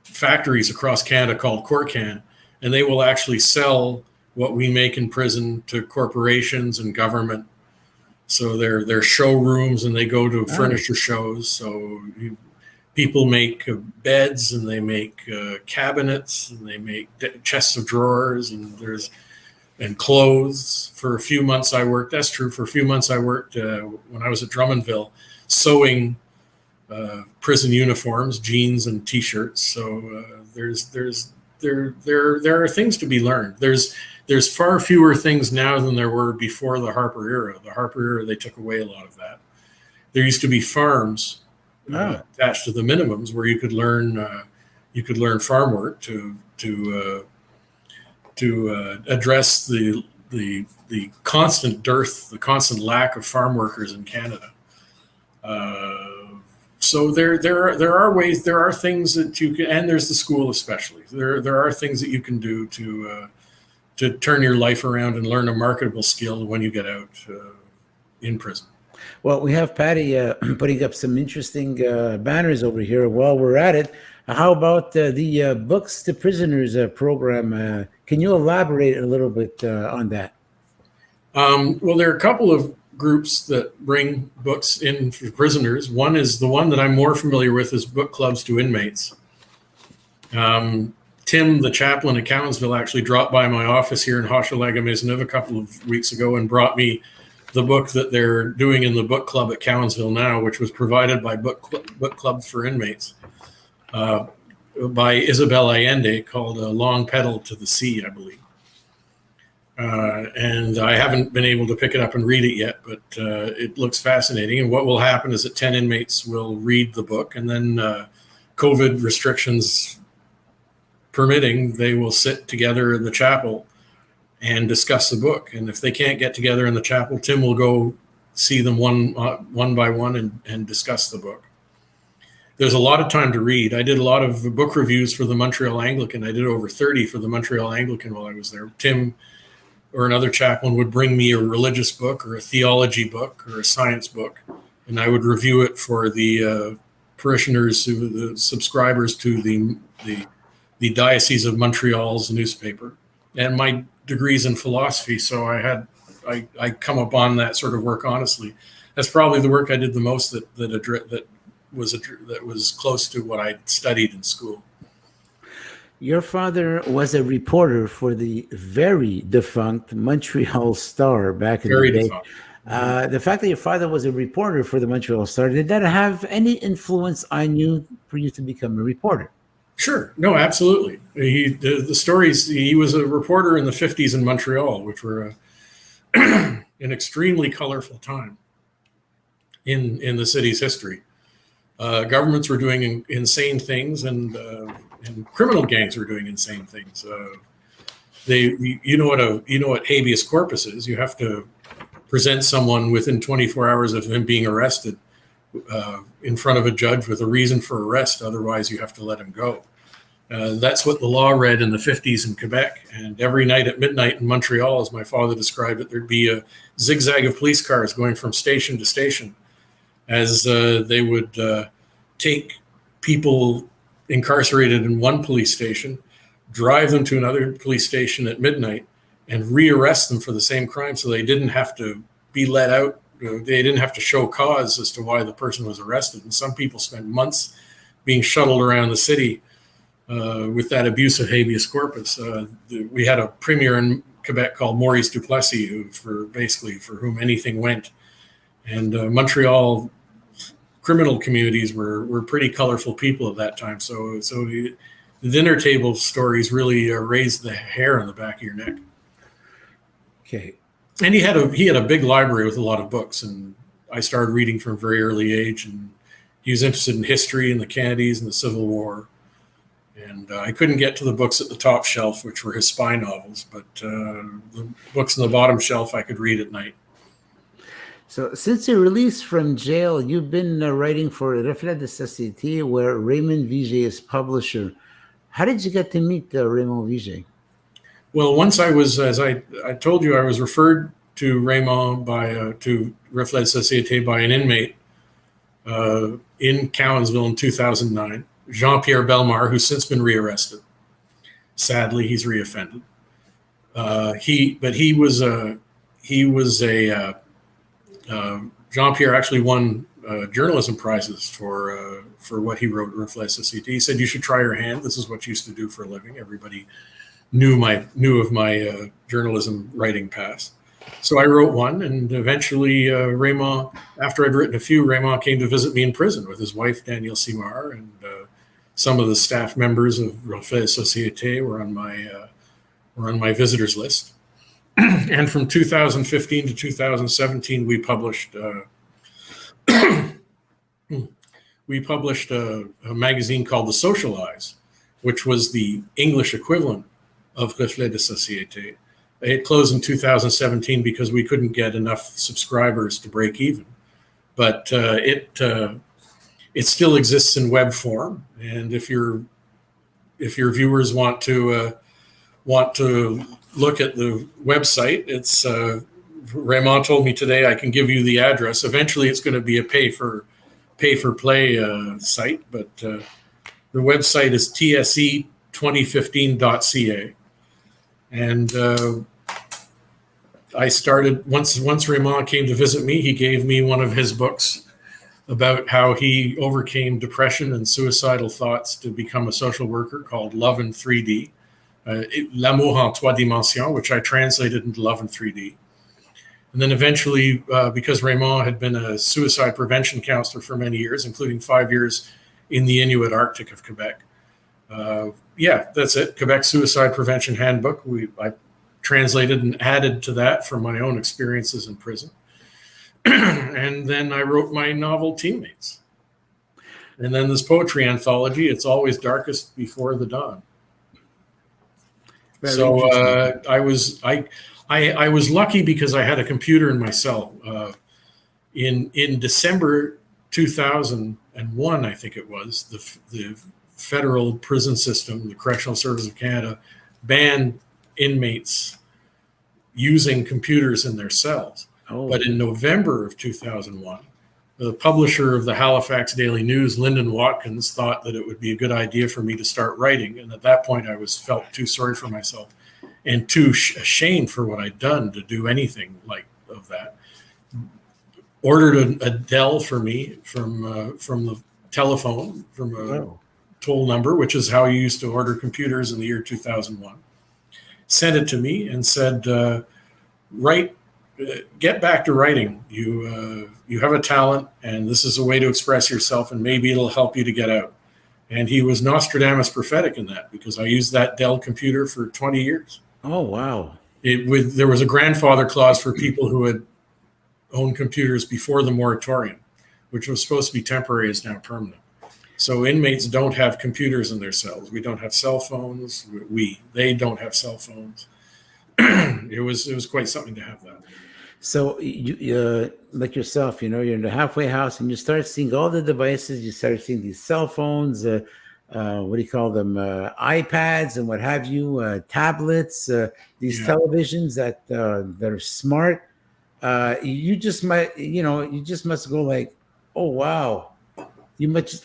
Speaker 2: factories across Canada called Corcan, and they will actually sell what we make in prison to corporations and government. So they're showrooms, and they go to furniture shows. So people make beds, and they make cabinets, and they make chests of drawers, and clothes. For a few months I worked. That's true. For a few months I worked when I was at Drummondville, sewing prison uniforms, jeans, and T-shirts. So there are things to be learned. There's far fewer things now than there were before the Harper era. The Harper era, they took away a lot of that. There used to be farms attached to the minimums where you could learn farm work to address the constant dearth, the constant lack of farm workers in Canada. So there are ways, there are things that you can, and there's the school especially. There are things that you can do to turn your life around and learn a marketable skill when you get out in prison.
Speaker 1: Well, we have Patty putting up some interesting banners over here while we're at it. How about the Books to Prisoners program? Can you elaborate a little bit on that?
Speaker 2: Well, there are a couple of groups that bring books in for prisoners. One is the one that I'm more familiar with is book clubs to inmates. Tim, the chaplain at Cowansville, actually dropped by my office here in Hochelaga-Maisonneuve a couple of weeks ago and brought me the book that they're doing in the book club at Cowansville now, which was provided by book clubs for inmates by Isabel Allende, called A Long Pedal to the Sea, I believe. And I haven't been able to pick it up and read it yet, but it looks fascinating. And what will happen is that 10 inmates will read the book, and then COVID restrictions permitting, they will sit together in the chapel and discuss the book. And if they can't get together in the chapel, Tim will go see them one by one and discuss the book. There's a lot of time to read. I did a lot of book reviews for the Montreal Anglican. I did over 30 for the Montreal Anglican while I was there. Tim or another chaplain would bring me a religious book or a theology book or a science book, and I would review it for the parishioners, the subscribers to the Diocese of Montreal's newspaper. And my degree's in philosophy, so I come upon that sort of work honestly. That's probably the work I did the most that was close to what I studied in school.
Speaker 1: Your father was a reporter for the very defunct Montreal Star back in the day. The fact that your father was a reporter for the Montreal Star, did that have any influence on you for you to become a reporter?
Speaker 2: Sure. No, absolutely. The stories, he was a reporter in the 50s in Montreal, which were an extremely colorful time in the city's history. Governments were doing insane things, and criminal gangs were doing insane things. You know what habeas corpus is. You have to present someone within 24 hours of him being arrested in front of a judge with a reason for arrest. Otherwise, you have to let him go. That's what the law read in the 50s in Quebec. And every night at midnight in Montreal, as my father described it, there'd be a zigzag of police cars going from station to station as they would take people incarcerated in one police station, drive them to another police station at midnight, and rearrest them for the same crime, so they didn't have to be let out. They didn't have to show cause as to why the person was arrested. And some people spent months being shuttled around the city with that abuse of habeas corpus. We had a premier in Quebec called Maurice Duplessis, for whom anything went. And Montreal criminal communities were pretty colorful people at that time. So the dinner table stories really raised the hair on the back of your neck.
Speaker 1: Okay.
Speaker 2: And he had a big library with a lot of books, and I started reading from a very early age. And he was interested in history and the Kennedys and the Civil War. And I couldn't get to the books at the top shelf, which were his spy novels, but the books on the bottom shelf I could read at night.
Speaker 1: So since your release from jail, you've been writing for Reflet de Société, where Raymond Viger is publisher. How did you get to meet Raymond Viger?
Speaker 2: Well, once I was, as I told you, I was referred to Raymond to Reflet de Société by an inmate in Cowansville in 2009, Jean-Pierre Bellemare, who's since been rearrested. Sadly, he's reoffended. Jean-Pierre actually won journalism prizes for what he wrote, Reflet de Société. He said, "You should try your hand. This is what you used to do for a living." Everybody knew of my journalism writing past. So I wrote one, and eventually Raymond, after I'd written a few, Raymond came to visit me in prison with his wife, Danielle Simard, and some of the staff members of Reflet de Société were on my visitors list. And from 2015 to 2017, we published a magazine called The Socialize, which was the English equivalent of Reflet de Société. It closed in 2017 because we couldn't get enough subscribers to break even. But it still exists in web form, and if your viewers want to look at the website, it's Raymond told me today I can give you the address. Eventually, it's going to be a pay for play site, but the website is tse2015.ca, and I started once Raymond came to visit me, he gave me one of his books about how he overcame depression and suicidal thoughts to become a social worker, called Love in 3D, L'amour en trois dimensions, which I translated into Love in 3D. And then eventually, because Raymond had been a suicide prevention counselor for many years, including 5 years in the Inuit Arctic of Quebec. That's it. Quebec Suicide Prevention Handbook. I translated and added to that from my own experiences in prison. And then I wrote my novel Teammates. And then this poetry anthology, It's Always Darkest Before the Dawn.
Speaker 1: Very
Speaker 2: so I was lucky because I had a computer in my cell. In December 2001, I think it was, the federal prison system, the Correctional Service of Canada, banned inmates using computers in their cells.
Speaker 1: Oh.
Speaker 2: But in November of 2001, the publisher of the Halifax Daily News, Lyndon Watkins, thought that it would be a good idea for me to start writing. And at that point, I felt too sorry for myself and too ashamed for what I'd done to do anything like of that. Ordered a Dell for me from the telephone, from a toll number, which is how you used to order computers in the year 2001. Sent it to me and said, get back to writing. You have a talent, and this is a way to express yourself, and maybe it'll help you to get out. And he was Nostradamus prophetic in that, because I used that Dell computer for 20 years.
Speaker 1: Oh, wow.
Speaker 2: There was a grandfather clause for people who had owned computers before the moratorium, which was supposed to be temporary, is now permanent. So inmates don't have computers in their cells. We don't have cell phones. They don't have cell phones. It was quite something to have that.
Speaker 1: So you like yourself, you're in the halfway house and you start seeing all the devices. You start seeing these cell phones, what do you call them? iPads and what have you, tablets, these televisions that are smart. You just must go like, oh, wow. You must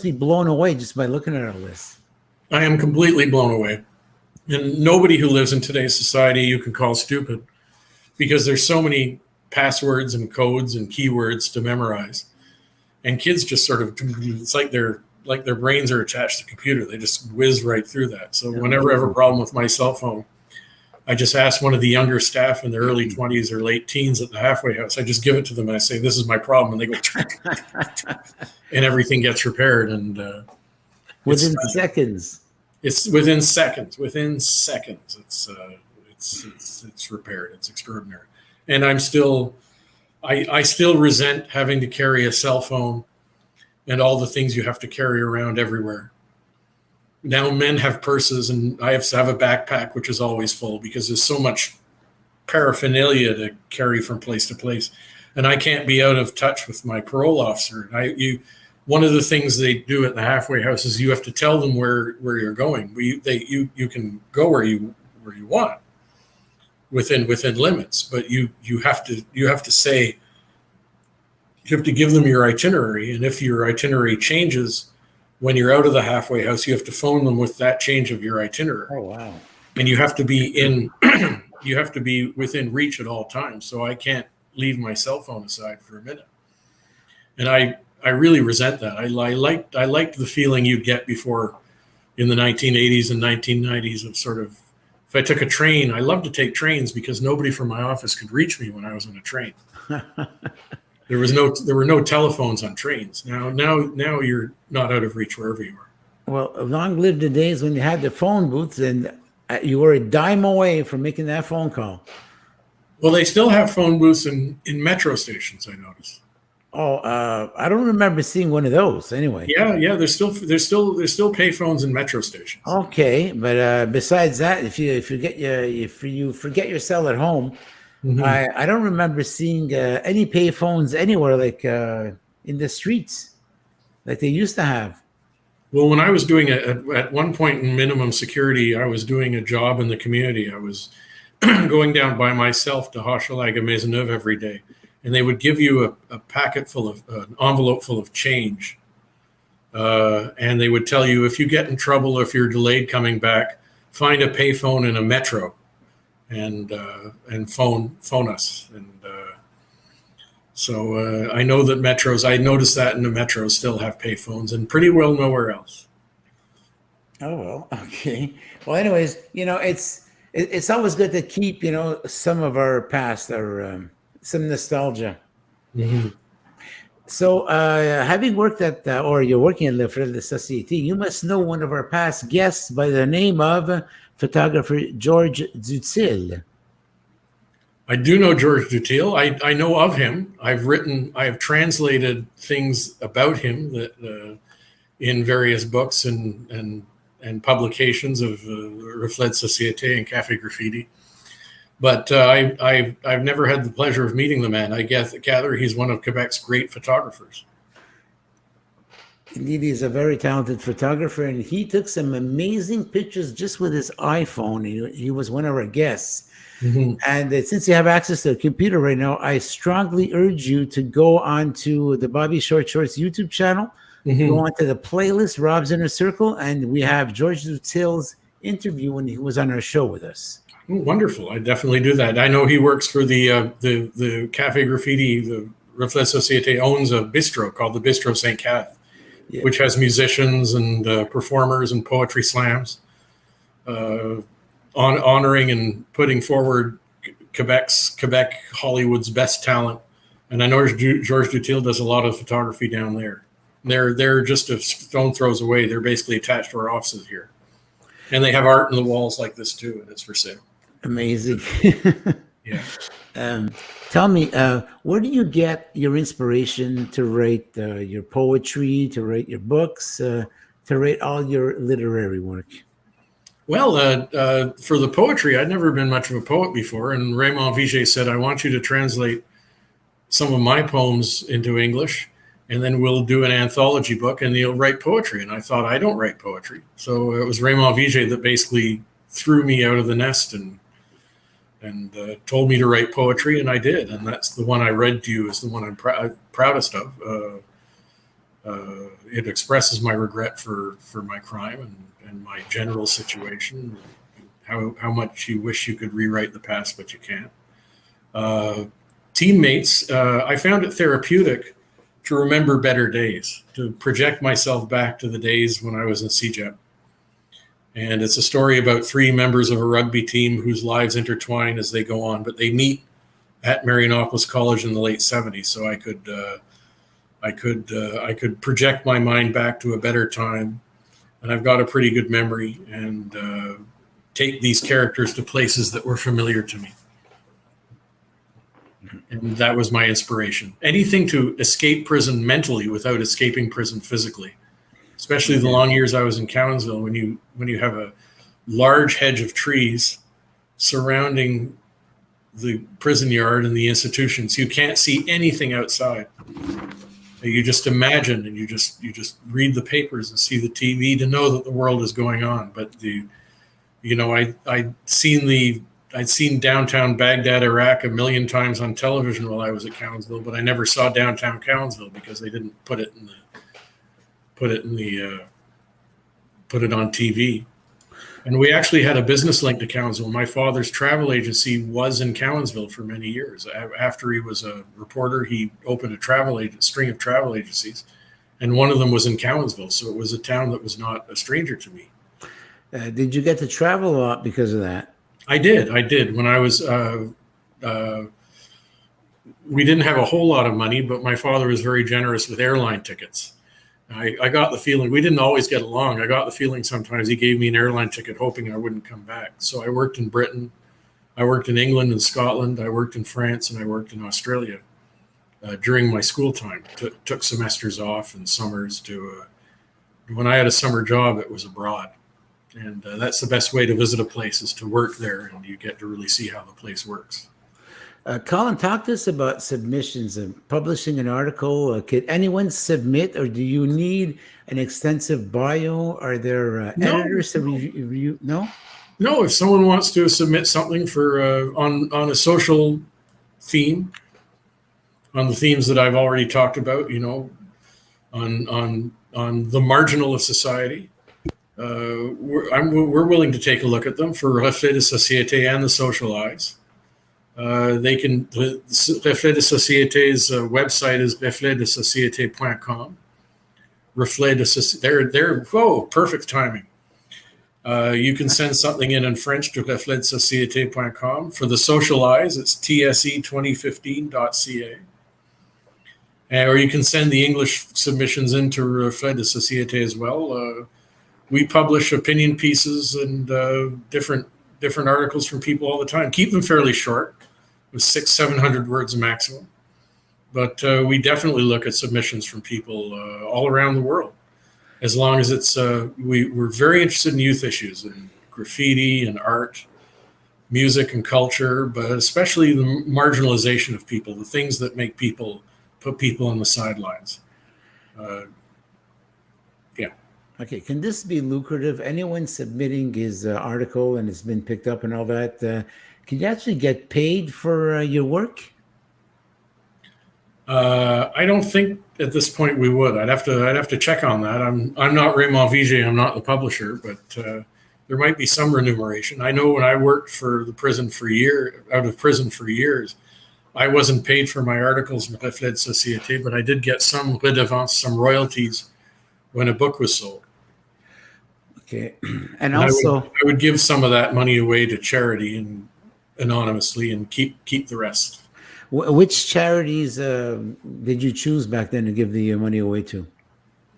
Speaker 1: be blown away just by looking at all this.
Speaker 2: I am completely blown away. And nobody who lives in today's society you can call stupid, because there's so many passwords and codes and keywords to memorize. And kids just sort of, it's like their brains are attached to the computer. They just whiz right through that. So whenever I have a problem with my cell phone, I just ask one of the younger staff in their early 20s or late teens at the halfway house. I just give it to them and I say, this is my problem. And they go, and everything gets repaired. And
Speaker 1: within seconds.
Speaker 2: It's within seconds. It's repaired. It's extraordinary. And I still resent having to carry a cell phone and all the things you have to carry around everywhere. Now men have purses, and I have to have a backpack, which is always full because there's so much paraphernalia to carry from place to place. And I can't be out of touch with my parole officer. One of the things they do at the halfway house is you have to tell them where you're going. You can go where you want within limits, but you have to say, you have to give them your itinerary. And if your itinerary changes when you're out of the halfway house, you have to phone them with that change of your itinerary.
Speaker 1: Oh, wow. And
Speaker 2: you have to be within reach at all times. So I can't leave my cell phone aside for a minute. And I really resent that. I liked the feeling you'd get before in the 1980s and 1990s of sort of, if I took a train, I love to take trains because nobody from my office could reach me when I was on a train. There were no telephones on trains. Now you're not out of reach wherever you are. Well,
Speaker 1: long live the days when you had the phone booths and you were a dime away from making that phone call.
Speaker 2: Well, they still have phone booths in metro stations, I noticed.
Speaker 1: Oh, I don't remember seeing one of those. Anyway.
Speaker 2: Yeah. There's still pay phones in metro stations.
Speaker 1: Okay, but besides that, if you forget your cell at home, mm-hmm. I don't remember seeing any pay phones anywhere, like in the streets, like they used to have.
Speaker 2: Well, when I was doing at one point in minimum security, I was doing a job in the community. I was going down by myself to Hochelaga Maisonneuve every day. And they would give you a packet full of an envelope full of change. And they would tell you, if you get in trouble, if you're delayed coming back, find a payphone in a metro and phone us. And so I know that metros. I noticed that in the metros still have payphones, and pretty well nowhere else.
Speaker 1: Oh, well, okay. Well, anyways, it's always good to keep, some of our past, or some nostalgia.
Speaker 2: Mm-hmm.
Speaker 1: So, having worked at, or you're working at Reflet de Société, you must know one of our past guests by the name of photographer Georges Dutil.
Speaker 2: I do know Georges Dutil. I know of him. I've translated things about him that in various books and publications of Reflet de Société and Café Graffiti. But I've never had the pleasure of meeting the man. I gather he's one of Quebec's great photographers.
Speaker 1: Indeed, he's a very talented photographer, and he took some amazing pictures just with his iPhone. He was one of our guests. Mm-hmm. And since you have access to a computer right now, I strongly urge you to go on to the Bobby Short Shorts YouTube channel. Mm-hmm. Go on to the playlist, Rob's Inner Circle, and we have George Dutil's interview when he was on our show with us.
Speaker 2: Oh, wonderful. I definitely do that. I know he works for the Café Graffiti. The Reflet Société owns a bistro called the Bistro St. Cath, yeah, which has musicians and performers and poetry slams, honoring and putting forward Quebec Hollywood's best talent. And I know Georges Dutil does a lot of photography down there. They're just a stone throws away. They're basically attached to our offices here, and they have art in the walls like this too, and it's for sale.
Speaker 1: Amazing.
Speaker 2: Yeah.
Speaker 1: Tell me, where do you get your inspiration to write your poetry, to write your books, to write all your literary work?
Speaker 2: Well, for the poetry, I'd never been much of a poet before, and Raymond Viger said, "I want you to translate some of my poems into English, and then we'll do an anthology book, and you'll write poetry." And I thought, I don't write poetry. So it was Raymond Viger that basically threw me out of the nest and told me to write poetry, and I did. And that's the one I read to you is the one I'm proudest of. It expresses my regret for my crime and my general situation, how much you wish you could rewrite the past, but you can't. Teammates, I found it therapeutic to remember better days, to project myself back to the days when I was in CINQ-FM. And it's a story about three members of a rugby team whose lives intertwine as they go on, but they meet at Marianopolis College in the late 70s. So I could project my mind back to a better time, and I've got a pretty good memory, and take these characters to places that were familiar to me. And that was my inspiration. Anything to escape prison mentally without escaping prison physically. Especially the long years I was in Cowansville, when you have a large hedge of trees surrounding the prison yard and the institutions, you can't see anything outside. You just imagine, and you just read the papers and see the TV to know that the world is going on. But I'd seen downtown Baghdad, Iraq, 1,000,000 times on television while I was at Cowansville, but I never saw downtown Cowansville because they didn't put it on TV. And we actually had a business link to Cowansville. My father's travel agency was in Cowansville for many years. After he was a reporter, he opened a string of travel agencies, and one of them was in Cowansville. So it was a town that was not a stranger to me.
Speaker 1: Did you get to travel a lot because of that?
Speaker 2: I did. When I was, we didn't have a whole lot of money, but my father was very generous with airline tickets. I got the feeling, we didn't always get along. I got the feeling sometimes he gave me an airline ticket hoping I wouldn't come back. So I worked in Britain, I worked in England and Scotland, I worked in France, and I worked in Australia during my school time. Took semesters off and summers when I had a summer job, it was abroad. And that's the best way to visit a place, is to work there, and you get to really see how the place works.
Speaker 1: Colin, talk to us about submissions and publishing an article. Could anyone submit, or do you need an extensive bio? Are there editors to review? No?
Speaker 2: No, if someone wants to submit something for on a social theme, on the themes that I've already talked about, on the marginal of society, we're willing to take a look at them for Reflet de Société and the Social Eyes. The Reflet de Société's website is refletdesociété.com. Reflet de Société, perfect timing. You can send something in French to refletdesociété.com. For the Social Eyes, it's tse2015.ca. Or you can send the English submissions into Reflet de Société as well. We publish opinion pieces and different articles from people all the time. Keep them fairly short, with 600-700 words maximum. But we definitely look at submissions from people all around the world. As long as it's, we're very interested in youth issues and graffiti and art, music and culture, but especially the marginalization of people, the things that make people, put people on the sidelines.
Speaker 1: Okay, can this be lucrative? Anyone submitting his article and it's been picked up and all that, can you actually get paid for your work?
Speaker 2: I don't think at this point we would. I'd have to check on that. I'm not Raymond Viger. I'm not the publisher, but there might be some remuneration. I know when I worked for the prison out of prison for years, I wasn't paid for my articles in Reflet de Société, but I did get some redevance, some royalties when a book was sold.
Speaker 1: Okay, and also
Speaker 2: I would give some of that money away to charity and anonymously, and keep the rest.
Speaker 1: Which charities did you choose back then to give the money away to?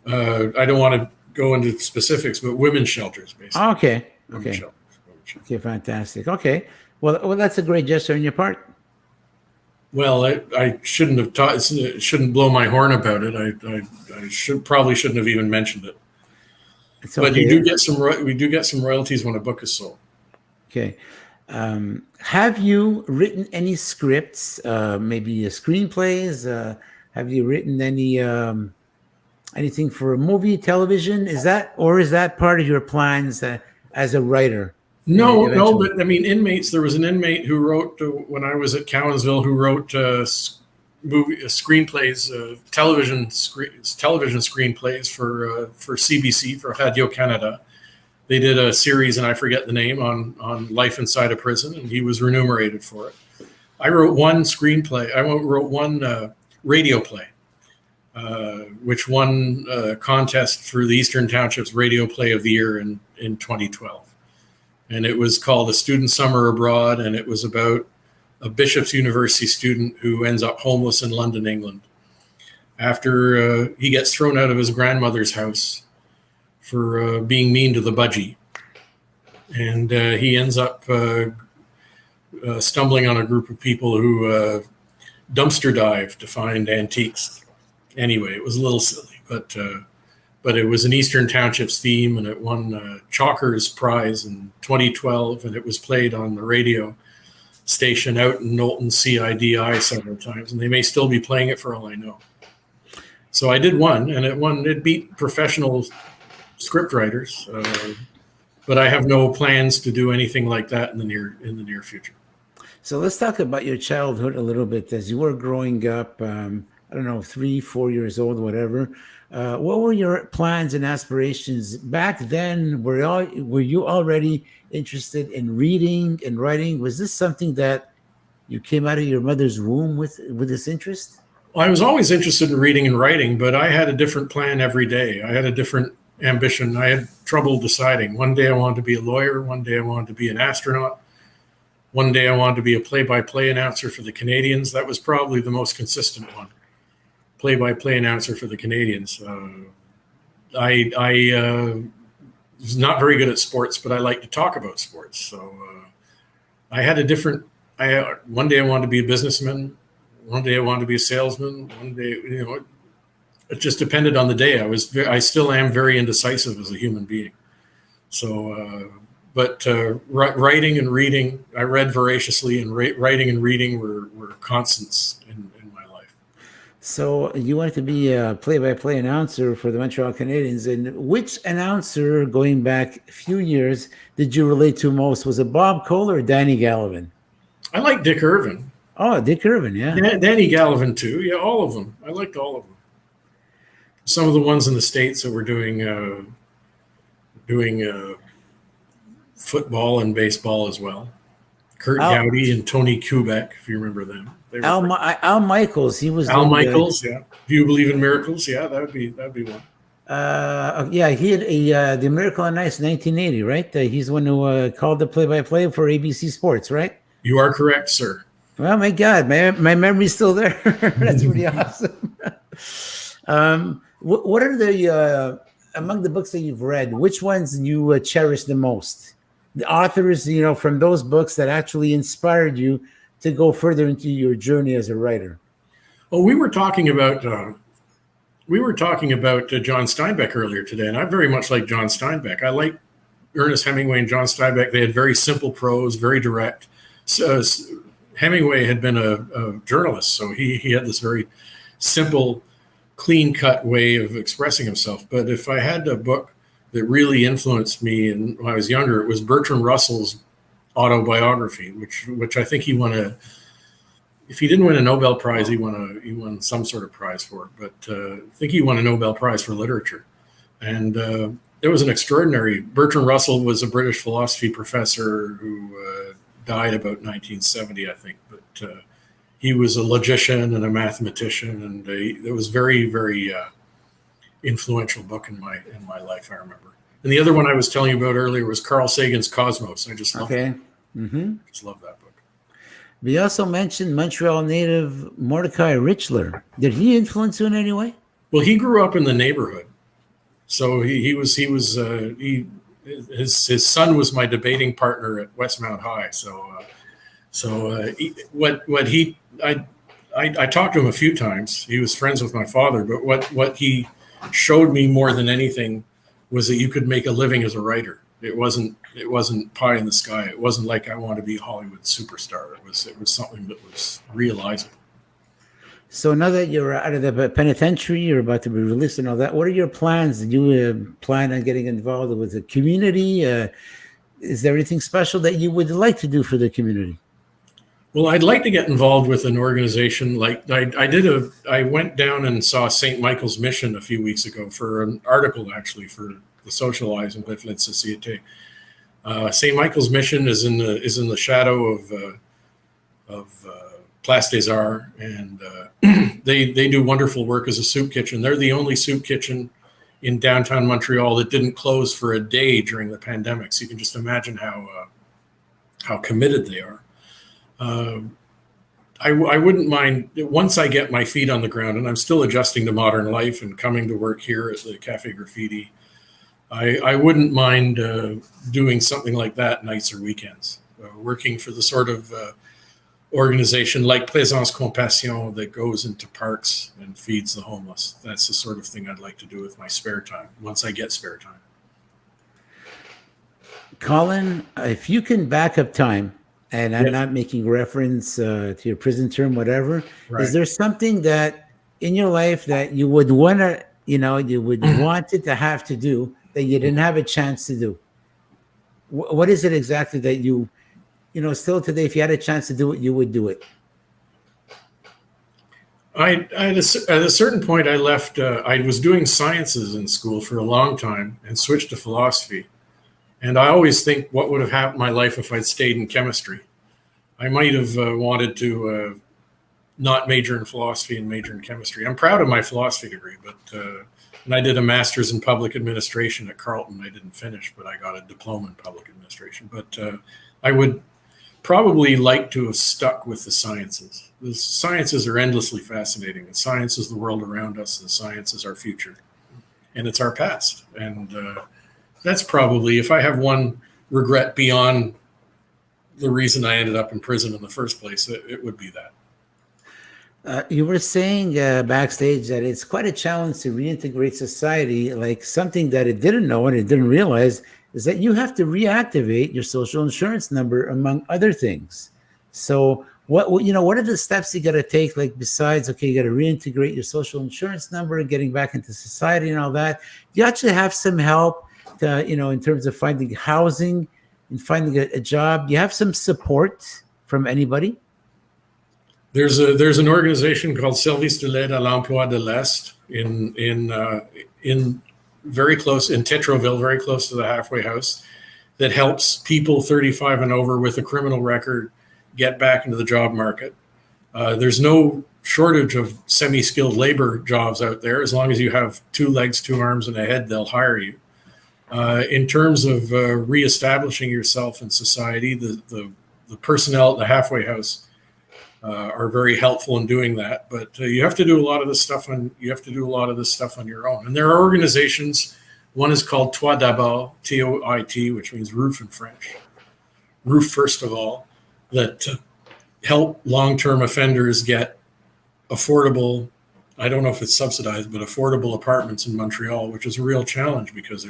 Speaker 2: I don't want to go into specifics, but women's shelters, basically.
Speaker 1: Okay.
Speaker 2: Women's
Speaker 1: Okay.
Speaker 2: shelters.
Speaker 1: Okay, fantastic. Okay. Well, that's a great gesture on your part.
Speaker 2: Well, I shouldn't have shouldn't blow my horn about it. I probably shouldn't have even mentioned it.
Speaker 1: It's
Speaker 2: But
Speaker 1: okay.
Speaker 2: we do get some royalties when a book is sold.
Speaker 1: Okay. Have you written any scripts, maybe screenplays? Have you written anything for a movie, television? Is that part of your plans as a writer?
Speaker 2: No,
Speaker 1: Eventually?
Speaker 2: but I mean, inmates. There was an inmate who wrote when I was at Cowansville, who wrote screenplays, television screenplays for CBC, for Radio Canada. They did a series, and I forget the name, on life inside a prison, and he was remunerated for it. I wrote one screenplay. I wrote one radio play, which won a contest for the Eastern Townships Radio Play of the Year in 2012. And it was called A Student Summer Abroad, and it was about a Bishop's University student who ends up homeless in London, England, after he gets thrown out of his grandmother's house for being mean to the budgie. And he ends up stumbling on a group of people who dumpster dive to find antiques. Anyway, it was a little silly, but it was an Eastern Townships theme, and it won Chalker's Prize in 2012, and it was played on the radio station out in Knowlton CIDI several times, and they may still be playing it for all I know. So I did one, and it beat professional script writers, but I have no plans to do anything like that in the near future.
Speaker 1: So let's talk about your childhood a little bit. As you were growing up, I don't know, 3-4 years old, whatever. What were your plans and aspirations back then? Were you already interested in reading and writing? Was this something that you came out of your mother's womb with this interest?
Speaker 2: Well, I was always interested in reading and writing, but I had a different plan every day. I had a different ambition. I had trouble deciding. One day I wanted to be a lawyer. One day I wanted to be an astronaut. One day I wanted to be a play-by-play announcer for the Canadians. That was probably the most consistent one. Play-by-play announcer for the Canadians. I was not very good at sports, but I like to talk about sports. So I had one day I wanted to be a businessman. One day I wanted to be a salesman. One day, it just depended on the day. I still am very indecisive as a human being. So, but writing and reading, I read voraciously, and writing and reading were constants in my life.
Speaker 1: So you wanted to be a play-by-play announcer for the Montreal Canadiens. And which announcer, going back a few years, did you relate to most? Was it Bob Cole or Danny Gallivan?
Speaker 2: I like Dick Irvin.
Speaker 1: Oh, Dick Irvin, yeah.
Speaker 2: Danny Gallivan too. Yeah, all of them. I liked all of them. Some of the ones in the States that were doing doing football and baseball as well. Kurt
Speaker 1: Al,
Speaker 2: Gowdy and Tony Kubek, if you remember them.
Speaker 1: Al Michaels, he was
Speaker 2: Al Michaels. Yeah. Do you believe in miracles? Yeah, that'd be one.
Speaker 1: Yeah, he had the Miracle on Ice 1980, right? He's the one who called the play-by-play for ABC Sports, right?
Speaker 2: You are correct, sir.
Speaker 1: Well, my God, my memory's still there. That's pretty awesome. What are the among the books that you've read? Which ones you cherish the most? The authors, from those books that actually inspired you to go further into your journey as a writer.
Speaker 2: Well, we were talking about John Steinbeck earlier today, and I very much like John Steinbeck. I like Ernest Hemingway and John Steinbeck. They had very simple prose, very direct. So, Hemingway had been a journalist, so he had this very simple, clean-cut way of expressing himself. But if I had a book that really influenced me when I was younger, it was Bertrand Russell's Autobiography, which I think he won if he didn't win a Nobel Prize, he won some sort of prize for it. But I think he won a Nobel Prize for literature. And it was an extraordinary. Bertrand Russell was a British philosophy professor who died about 1970, I think. But he was a logician and a mathematician, and it was very, very influential book in my life, I remember. And the other one I was telling you about earlier was Carl Sagan's Cosmos. I just love it. Mm-hmm. I just love that book.
Speaker 1: We also mentioned Montreal native Mordecai Richler. Did he influence you in any way?
Speaker 2: Well, he grew up in the neighborhood, so his son was my debating partner at Westmount High. I talked to him a few times. He was friends with my father, but what he showed me more than anything was that you could make a living as a writer. It wasn't pie in the sky. It wasn't like I want to be a Hollywood superstar. It was something that was realizable.
Speaker 1: So now that you're out of the penitentiary, you're about to be released and all that, what are your plans? Do you plan on getting involved with the community? Is there anything special that you would like to do for the community?
Speaker 2: Well, I'd like to get involved with an organization like I went down and saw St. Michael's Mission a few weeks ago for an article, actually, for the Socialize and Reflet de Société. St. Michael's Mission is in the shadow of Place des Arts, and they do wonderful work as a soup kitchen. They're the only soup kitchen in downtown Montreal that didn't close for a day during the pandemic. So you can just imagine how committed they are. I wouldn't mind, once I get my feet on the ground, and I'm still adjusting to modern life and coming to work here at the Cafe Graffiti, I wouldn't mind doing something like that nights or weekends, working for the sort of organization like Présence Compassion that goes into parks and feeds the homeless. That's the sort of thing I'd like to do with my spare time, once I get spare time.
Speaker 1: Colin, if you can back up time, and I'm not making reference to your prison term, whatever. Right. Is there something that in your life that you would want to, you would wanted to have to do that you didn't have a chance to do? What is it exactly that you still today, if you had a chance to do it, you would do it?
Speaker 2: At a certain point, I left. I was doing sciences in school for a long time and switched to philosophy. And I always think, what would have happened in my life if I'd stayed in chemistry? I might have wanted to not major in philosophy and major in chemistry. I'm proud of my philosophy degree, but and I did a master's in public administration at Carleton. I didn't finish, but I got a diploma in public administration. But I would probably like to have stuck with the sciences. The sciences are endlessly fascinating. And science is the world around us, and science is our future. And it's our past. And that's probably, if I have one regret beyond the reason I ended up in prison in the first place, it would be that.
Speaker 1: You were saying backstage that it's quite a challenge to reintegrate society. Like something that it didn't know and it didn't realize is that you have to reactivate your social insurance number, among other things. So what are the steps you got to take? Like besides, okay, you got to reintegrate your social insurance number and getting back into society and all that. Do you actually have some help? In terms of finding housing and finding a job? Do you have some support from anybody?
Speaker 2: There's an organization called Service de l'aide à l'emploi de l'Est in very close in Tétroville, very close to the halfway house, that helps people 35 and over with a criminal record get back into the job market. There's no shortage of semi-skilled labor jobs out there. As long as you have 2 legs, 2 arms, and a head, they'll hire you. In terms of reestablishing yourself in society, the personnel at the halfway house are very helpful in doing that. But you have to do a lot of this stuff on your own. And there are organizations. One is called Toi d'abord, T-O-I-T, which means roof in French. Roof first of all, that help long-term offenders get affordable, I don't know if it's subsidized, but affordable apartments in Montreal, which is a real challenge because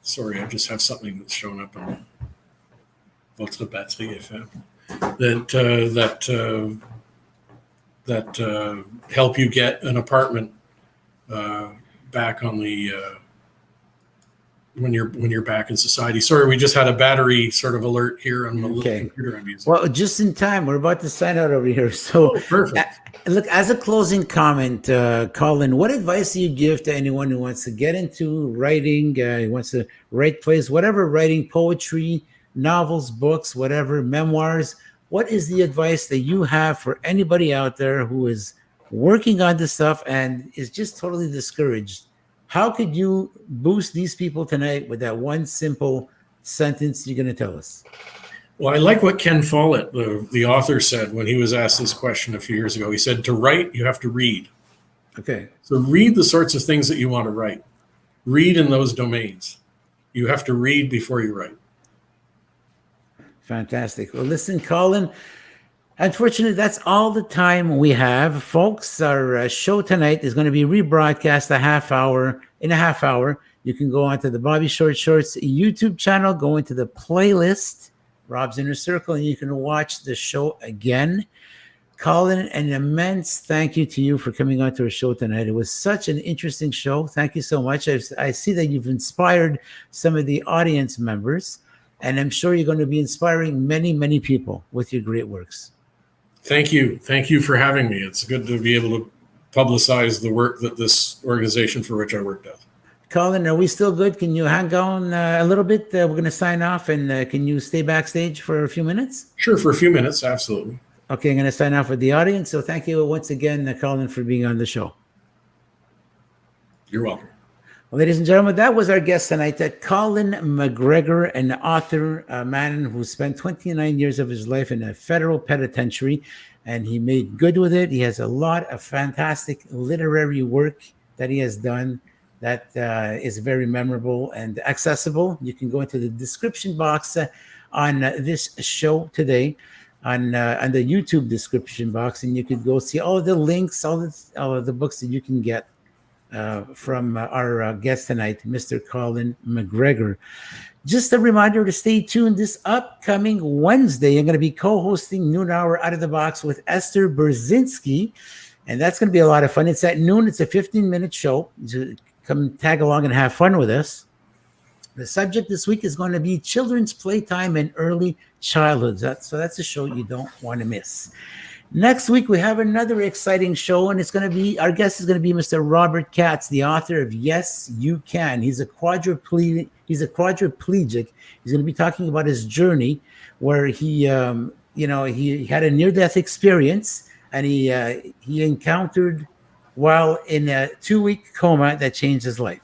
Speaker 2: sorry, I just have something that's shown up on Votre Batterie FM that help you get an apartment back on the when you're back in society. Sorry, we just had a battery sort of alert here on the little computer I'm using.
Speaker 1: Well, just in time. We're about to sign out over here. So, look, as a closing comment, Colin, what advice do you give to anyone who wants to get into writing, who wants to write plays, whatever, writing poetry, novels, books, whatever, memoirs? What is the advice that you have for anybody out there who is working on this stuff and is just totally discouraged? How could you boost these people tonight with that one simple sentence you're going to tell us?
Speaker 2: Well, I like what Ken Follett, the author, said when he was asked this question a few years ago. He said, to write, you have to read.
Speaker 1: Okay.
Speaker 2: So read the sorts of things that you want to write. Read in those domains. You have to read before you write.
Speaker 1: Fantastic. Well, listen, Colin, unfortunately, that's all the time we have. Folks, our show tonight is going to be rebroadcast in a half hour. You can go onto the Bobby Short Shorts YouTube channel, go into the playlist, Rob's Inner Circle, and you can watch the show again. Colin, an immense thank you to you for coming on to our show tonight. It was such an interesting show. Thank you so much. I see that you've inspired some of the audience members, and I'm sure you're going to be inspiring many, many people with your great works.
Speaker 2: Thank you. Thank you for having me. It's good to be able to publicize the work that this organization for which I work does.
Speaker 1: Colin, are we still good? Can you hang on a little bit? We're going to sign off, and can you stay backstage for a few minutes?
Speaker 2: Sure, for a few minutes, absolutely.
Speaker 1: Okay, I'm going to sign off with the audience. So thank you once again, Colin, for being on the show.
Speaker 2: You're welcome.
Speaker 1: Well, ladies and gentlemen, that was our guest tonight, Colin McGregor, an author, a man who spent 29 years of his life in a federal penitentiary, and he made good with it. He has a lot of fantastic literary work that he has done that is very memorable and accessible. You can go into the description box on this show today, on the YouTube description box, and you can go see all of the links, all of the books that you can get from our guest tonight, Mr. Colin McGregor. Just a reminder to stay tuned this upcoming Wednesday. I'm going to be co-hosting Noon Hour Out of the Box with Esther Berzinski, and that's going to be a lot of fun. It's at noon. It's a 15-minute show. So come tag along and have fun with us. The subject this week is going to be children's playtime and early childhood. So that's a show you don't want to miss. Next week, we have another exciting show, and our guest is going to be Mr. Robert Katz, the author of Yes, You Can. He's a quadriplegic. He's going to be talking about his journey where he had a near-death experience, and he encountered while in a 2-week coma that changed his life.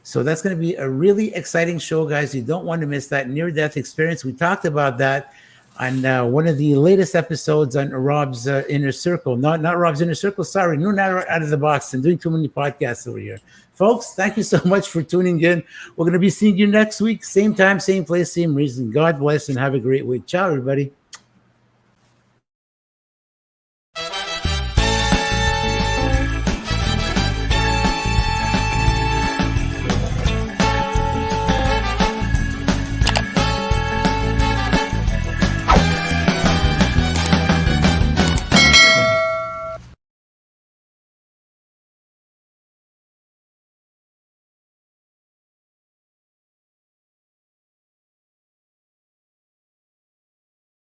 Speaker 1: So that's going to be a really exciting show, guys. You don't want to miss that near-death experience. We talked about that on one of the latest episodes on Rob's Inner Circle. Not Rob's Inner Circle, sorry. Noon Hour Out of the Box. I'm doing too many podcasts over here. Folks, thank you so much for tuning in. We're going to be seeing you next week. Same time, same place, same reason. God bless and have a great week. Ciao, everybody.